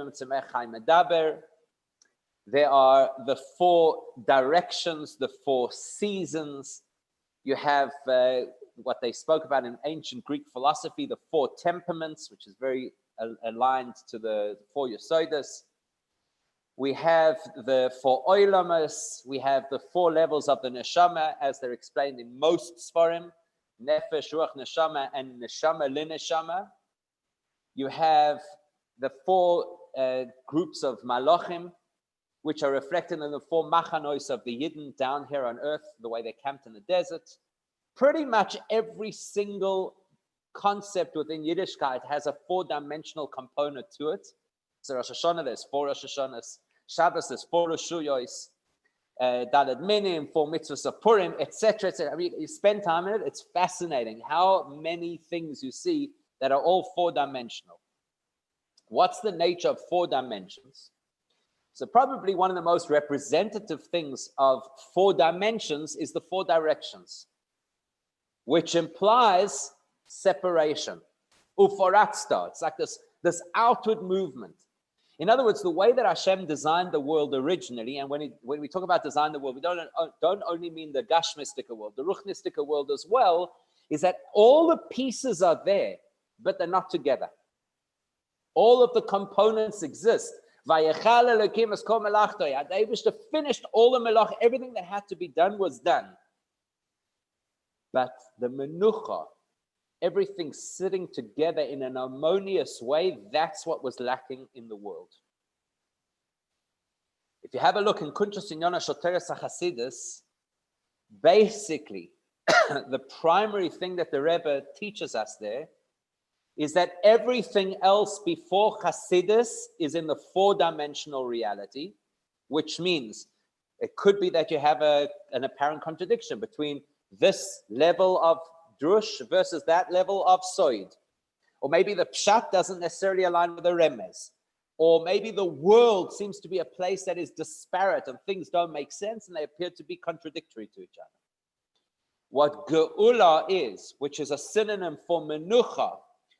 are the four directions, the four seasons. You have what they spoke about in ancient Greek philosophy, the four temperaments, which is very aligned to the four Yesodus. We have the four oilamas. We have the four levels of the neshama, as they're explained in most Sfarim: nefesh, ruach, neshama, and neshama lineshama. You have the four groups of malachim, which are reflected in the four machanos of the Yidden down here on earth, the way they camped in the desert. Pretty much every single concept within Yiddishkeit has a four-dimensional component to it. So Rosh Hashanah, there's four Rosh Hashanahs. Shabbos, there's four Rosh Hashanahs. Daled Minim, four mitzvahs of Purim, etc., etc. I mean, you spend time in it, it's fascinating how many things you see that are all four-dimensional. What's the nature of four dimensions? So probably one of the most representative things of four dimensions is the four directions, which implies separation. Uforatsta, it's like this outward movement. In other words, the way that Hashem designed the world originally, and when we talk about design the world, we don't only mean the Gashmistic world, the Ruchnistic world as well, is that all the pieces are there, but they're not together. All of the components exist. Vayechal Elokim es kol melachto. Abishta finished all the melach, everything that had to be done was done. But the menucha, everything sitting together in an harmonious way, that's what was lacking in the world. If you have a look in Kuntrus Inyona Shoteres Chassidus, basically, the primary thing that the Rebbe teaches us there is that everything else before Chassidus is in the four-dimensional reality, which means it could be that you have an apparent contradiction between this level of drush versus that level of soid. Or maybe the pshat doesn't necessarily align with the remez. Or maybe the world seems to be a place that is disparate and things don't make sense and they appear to be contradictory to each other. What geula is, which is a synonym for menucha,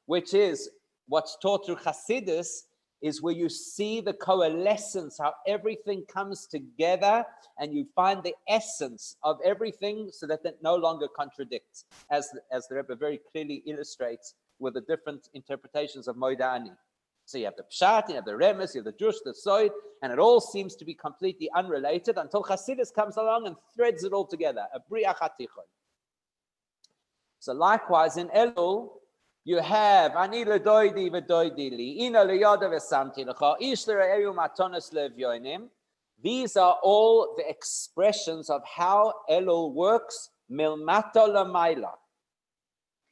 which is what's taught through Chassidus, is where you see the coalescence, how everything comes together and you find the essence of everything so that it no longer contradicts, as the Rebbe very clearly illustrates with the different interpretations of Moedani. So you have the Pshat, you have the Remes, you have the Drush, the Soid, and it all seems to be completely unrelated until Chassidus comes along and threads it all together, a Bria Chatichon. So likewise in Elul, you have Ani ledoidi v'doidi li, ina leyoda v'samti lecha, ish l're'eyu matonos le'evyonim. These are all the expressions of how Elul works, milmato l'mayla.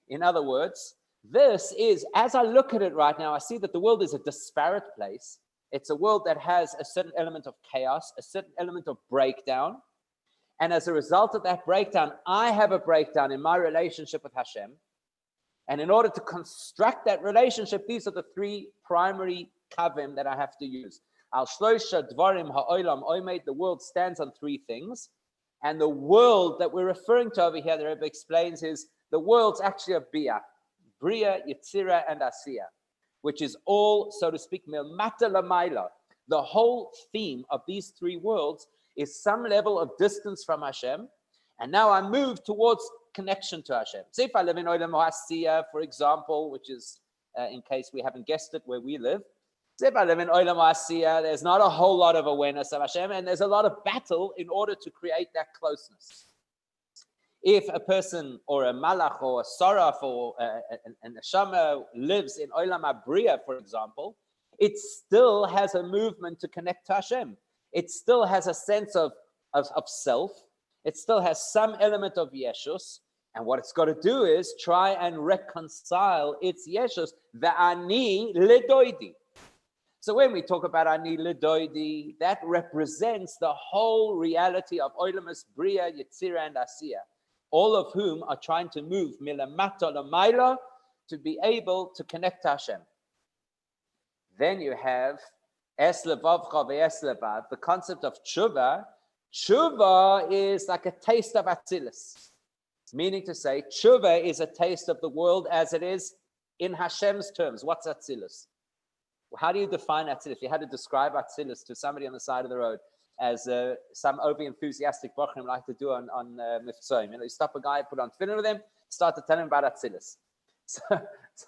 In other words, this is, as I look at it right now, I see that the world is a disparate place. It's a world that has a certain element of chaos, a certain element of breakdown. And as a result of that breakdown, I have a breakdown in my relationship with Hashem. And in order to construct that relationship, these are the three primary kavim that I have to use. Al shloisha dvarim ha'olam oimed, the world stands on three things. And the world that we're referring to over here, the Rebbe explains, is the world's actually a bia. Bria, Yetzira, and Asiya, which is all, so to speak, milmata lamayla. The whole theme of these three worlds is some level of distance from Hashem. And now I move towards connection to Hashem. So if I live in Olam Asiya, for example, which is, in case we haven't guessed it, where we live. So if I live in Olam Asiya, there's not a whole lot of awareness of Hashem, and there's a lot of battle in order to create that closeness. If a person or a malach or a saraf or a neshama lives in Olam Abriya, for example, it still has a movement to connect to Hashem. It still has a sense of self. It still has some element of Yeshus. And what it's got to do is try and reconcile its Yeshus, the Ani Ledoidi. So when we talk about Ani Ledoidi, that represents the whole reality of Oilamus, Bria, Yetzira, and Asiya, all of whom are trying to move Milamata Lamaila to be able to connect to Hashem. Then you have Es Levavcha ve'es Levav, the concept of Tshuva. Tshuva is like a taste of Atzilus. Meaning to say, Tshuva is a taste of the world as it is in Hashem's terms. What's Atzilus? How do you define Atzilus? If you had to describe Atzilus to somebody on the side of the road, as some over-enthusiastic bochrim like to do on Mifzoim. You stop a guy, put on tefillin with him, start to tell him about Atzilus. So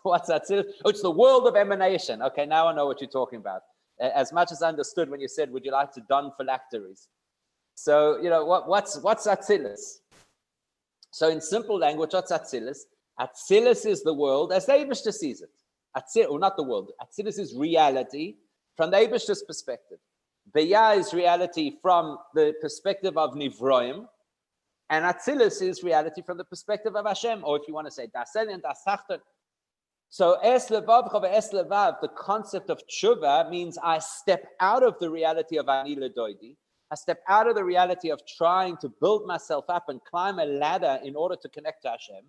what's Atzilus? Oh, it's the world of emanation. Okay, now I know what you're talking about. As much as I understood when you said, would you like to don phylacteries? So, what's Atzilus? So in simple language, what's Atzilus? Atzilus is the world as the Eibishter sees it. Or not the world. Atzilus is reality from the Eibishter's perspective. Beya is reality from the perspective of Nivroim. And Atzilus is reality from the perspective of Hashem. Or if you want to say, Das Elyon and Das Tachton. So Es Levavcha ve'es Levav, the concept of Tshuva means I step out of the reality of Ani Ledoidi. I step out of the reality of trying to build myself up and climb a ladder in order to connect to Hashem.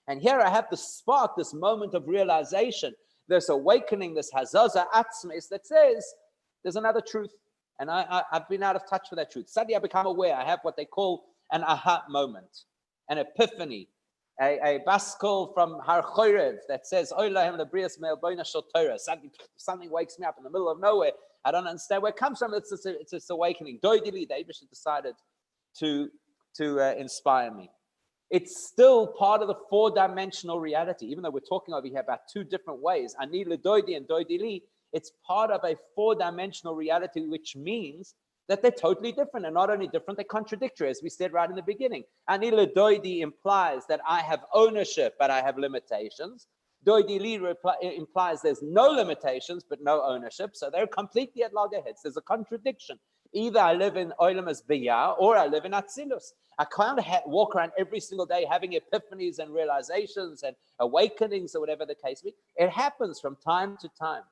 And here I have the spark, this moment of realization, this awakening, this hazaza atzmis that says there's another truth. And I've been out of touch with that truth. Suddenly I become aware. I have what they call an aha moment, an epiphany, a baskol from Har Chorev that says, something wakes me up in the middle of nowhere. I don't understand where it comes from. It's this awakening. Doidili, the Eibishter decided to inspire me. It's still part of the four-dimensional reality, even though we're talking over here about two different ways. Ani ledoidi and doidili. It's part of a four-dimensional reality, which means that they're totally different. And not only different, they're contradictory, as we said right in the beginning. Ani ledoidi implies that I have ownership, but I have limitations. Doidili implies there's no limitations, but no ownership. So they're completely at loggerheads. There's a contradiction. Either I live in Olam as Biyah, or I live in Atzilus. I can't walk around every single day having epiphanies and realizations and awakenings or whatever the case be. It happens from time to time.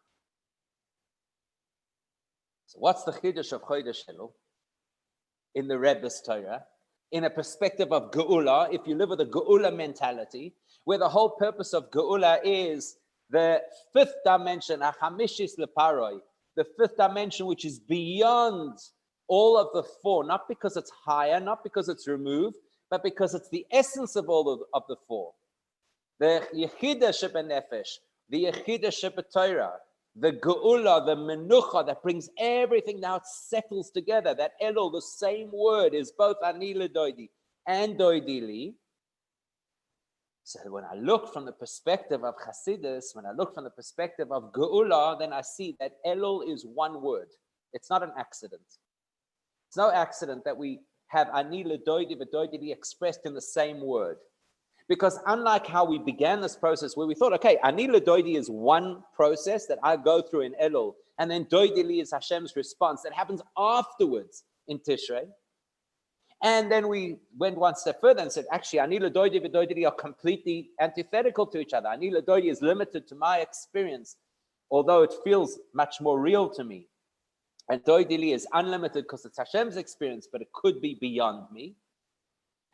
So what's the Chiddush of Chodesh Elul in the Rebbe's Torah? In a perspective of Geula, if you live with a Geula mentality, where the whole purpose of Geula is the fifth dimension, Achamishis Leparoi, the fifth dimension which is beyond all of the four, not because it's higher, not because it's removed, but because it's the essence of all of the four. The Yechidah Shebenefesh, the Yechidah Shebetorah, the Geula, the Menucha that brings everything now, it settles together. That Elul, the same word, is both Ani Ledoidi and Doidili. So when I look from the perspective of Chassidus, when I look from the perspective of Geula, then I see that Elul is one word. It's not an accident. It's no accident that we have Ani Ledoidi v'Doidili expressed in the same word. Because unlike how we began this process where we thought, okay, Ani Ledoidi is one process that I go through in Elul, and then Doidili is Hashem's response that happens afterwards in Tishrei. And then we went one step further and said, actually, Ani Ledoidi and Doidili are completely antithetical to each other. Ani Ledoidi is limited to my experience, although it feels much more real to me. And Doidili is unlimited because it's Hashem's experience, but it could be beyond me.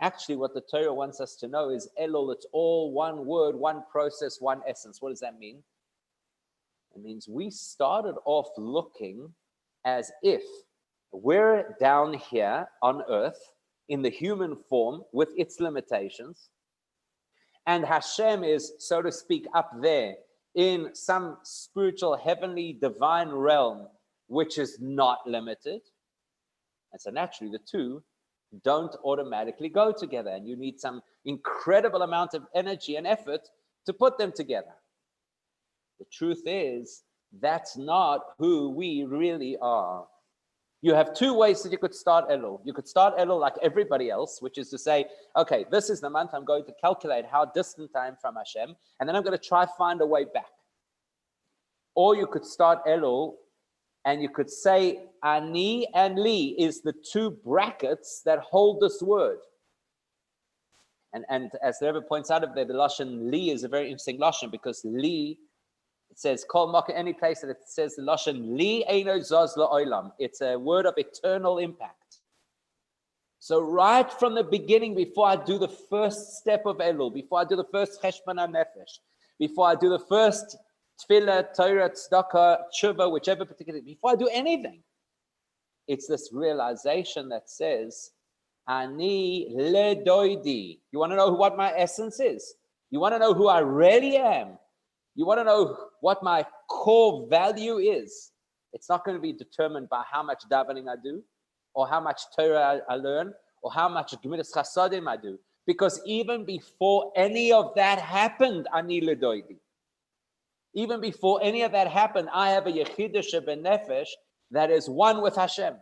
Actually, what the Torah wants us to know is Elul, it's all one word, one process, one essence. What does that mean? It means we started off looking as if we're down here on earth in the human form with its limitations, and Hashem is, so to speak, up there in some spiritual, heavenly, divine realm, which is not limited. And so naturally, the two don't automatically go together, and you need some incredible amount of energy and effort to put them together. The truth is, that's not who we really are. You have two ways that you could start Elul. You could start Elul like everybody else, which is to say, okay, this is the month I'm going to calculate how distant I am from Hashem, and then I'm going to try find a way back. Or you could start Elul And you could say ani and li is the two brackets that hold this word. And as the Rebbe points out of there, the Lashon li is a very interesting Lashon, because li, it says, Kol Maka, any place that it says the Lashon li eino zaz la'olam. It's a word of eternal impact. So right from the beginning, before I do the first step of Elul, before I do the first Cheshbon HaNefesh, before I do the first Tefillah, Torah, Tzedakah, Tshuva, whichever particular, before I do anything, it's this realization that says, Ani ledoidi. You want to know what my essence is? You want to know who I really am? You want to know what my core value is? It's not going to be determined by how much davening I do, or how much Torah I learn, or how much Gemilas Chasadim I do. Because even before any of that happened, Ani ledoidi. Even before any of that happened, I have a Yechidah Shebenefesh that is one with Hashem.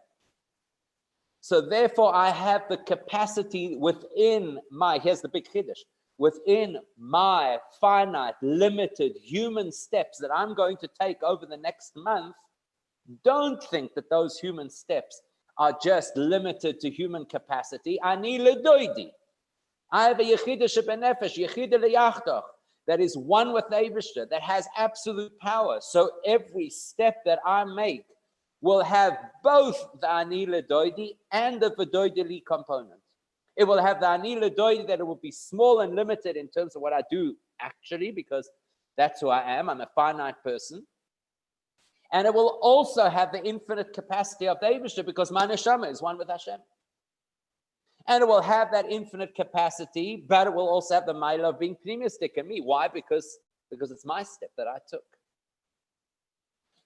So therefore, I have the capacity within my, here's the big Chiddush, within my finite, limited human steps that I'm going to take over the next month. Don't think that those human steps are just limited to human capacity. Ani ledoidi. I have a Yechidah Shebenefesh, Yechidah leyachtach, that is one with the Eibishter, that has absolute power. So every step that I make will have both the Ani Ledoidi and the V'doidi Li component. It will have the Ani Ledoidi, that it will be small and limited in terms of what I do actually, because that's who I am. I'm a finite person. And it will also have the infinite capacity of the Eibishter, because my neshama is one with Hashem. And it will have that infinite capacity, but it will also have the mile of being pneumistic in me. Why? Because it's my step that I took.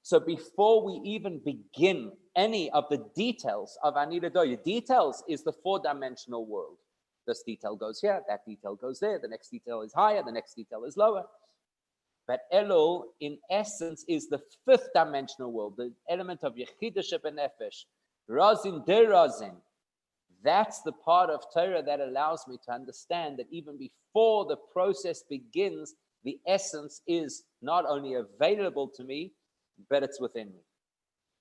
So before we even begin any of the details of Ani Ledoidi, details is the four-dimensional world. This detail goes here, that detail goes there, the next detail is higher, the next detail is lower. But Elul, in essence, is the fifth dimensional world, the element of Yechidah Shebenefesh, Razin de Razin. That's the part of Torah that allows me to understand that even before the process begins, the essence is not only available to me, but it's within me.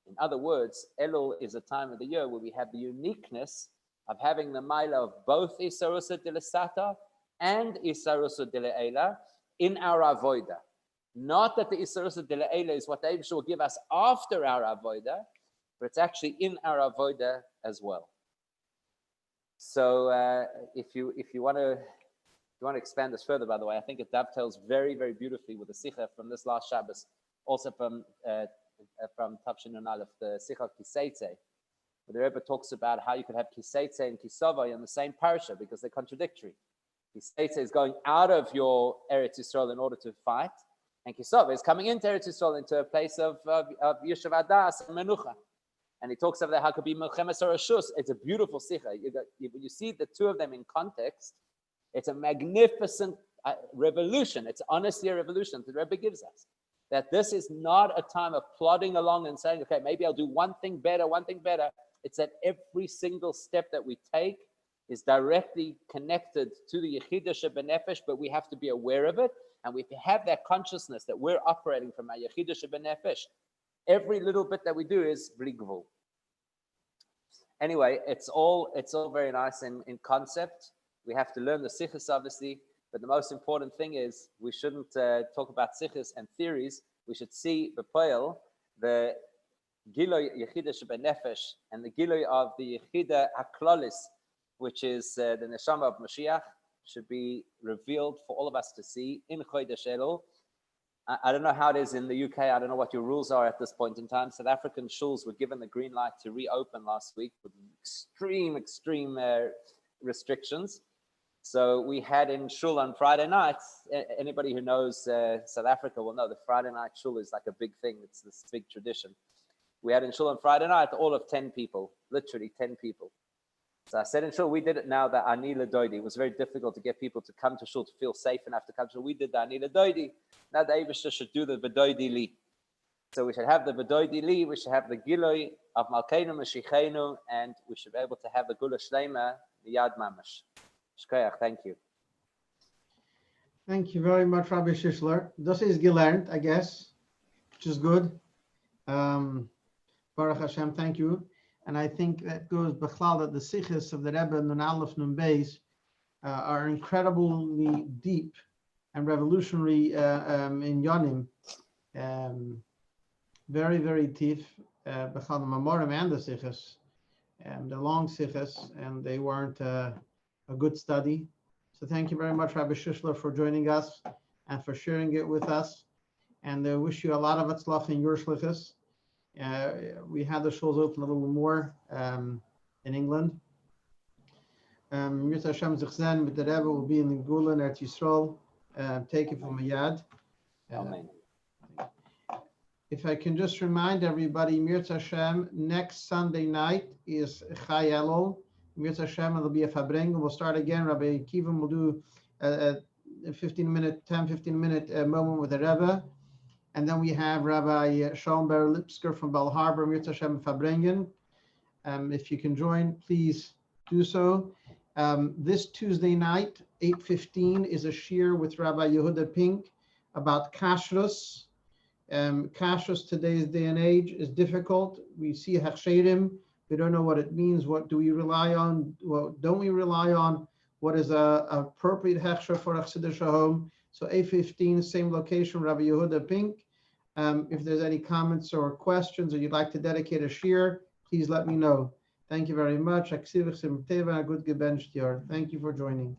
In other words, Elul is a time of the year where we have the uniqueness of having the Maila of both Isarusa de Sata and Isarusa de Eila in our Avoida. Not that the Isarusa de Eila is what the Eibusha will give us after our Avoida, but it's actually in our Avoida as well. So if you want to expand this further, by the way, I think it dovetails very, very beautifully with the Sikha from this last Shabbos, also from Tavshin and Aleph, the Sikha Kiseitze, where the Rebbe talks about how you could have Kiseitze and Kisava in the same parsha because they're contradictory. Kiseitze is going out of your Eretz Yisrael in order to fight, and Kisava is coming into Eretz Yisrael, into a place of Yeshiv Adas and Menucha. And he talks about how it could be Melchemes Rashus. It's a beautiful sikha. When you see the two of them in context, it's a magnificent revolution. It's honestly a revolution that the Rebbe gives us. That this is not a time of plodding along and saying, okay, maybe I'll do one thing better. It's that every single step that we take is directly connected to the Yechidah Shebenefesh, but we have to be aware of it. And we have that consciousness that we're operating from our Yechidah Shebenefesh. Every little bit that we do is bli gvul. Anyway, it's all very nice in concept. We have to learn the sichos, obviously, but the most important thing is we shouldn't talk about sichos and theories. We should see b'poel the Giloy Yechidah Shebenefesh and the Giloy of the Yechidah HaKlolis, which is the Neshama of Mashiach, should be revealed for all of us to see in Chodesh Elul. I don't know how it is in the UK. I don't know what your rules are at this point in time. South African shuls were given the green light to reopen last week with extreme restrictions. So we had in shul on Friday nights. Anybody who knows South Africa will know the Friday night shul is like a big thing. It's this big tradition. We had in shul on Friday night all of 10 people, literally 10 people. So I said in shul, we did it now that Ani Ledoidi. It was very difficult to get people to come to shul to feel safe enough to come to shul. We did the Ani Ledoidi. Now the Eibishter should do the V'doidi Li. So we should have the V'doidi Li, we should have the Giloi of Malkeinu Mashiachenu, and we should be able to have the Gula Shleima, the Yad Mamash. Shkoyach, thank you. Thank you very much, Rabbi Shishler. Das ist gelernt, I guess, which is good. Baruch Hashem, thank you. And I think that goes Bechlal that the Sichos of the Rebbe Nun Aleph Nun Beis are incredibly deep and revolutionary in Yonim. Very, very deep. Bechlal the Mamorim and the Sichos, the long Sichos, and they weren't a good study. So thank you very much, Rabbi Shishler, for joining us and for sharing it with us. And I wish you a lot of atzlach in your shlichus. We had the shuls open a little more in England. Mirza Hashem Zichzen with the Rebbe will be in the Gula in Eretz Yisrael. Take it from a yad. Amen. If I can just remind everybody, Mirza Hashem, next Sunday night is Chai Elul. Mirza Hashem, it'll be a Fabring. We'll start again. Rabbi Kivim will do a 15-minute moment with the Rebbe. And then we have Rabbi Shalom Ber Lipsker from Bal Harbor, Mirza Hashem Fabrengen. If you can join, please do so. This Tuesday night, 8:15, is a shir with Rabbi Yehuda Pink about kashrus. Kashrus today's day and age is difficult. We see hachsherim. We don't know what it means. What do we rely on? What don't we rely on? What is a appropriate hechsher for a Chassidus home? So 8:15, same location, Rabbi Yehuda Pink. If there's any comments or questions, or you'd like to dedicate a shir, please let me know. Thank you very much. Thank you for joining.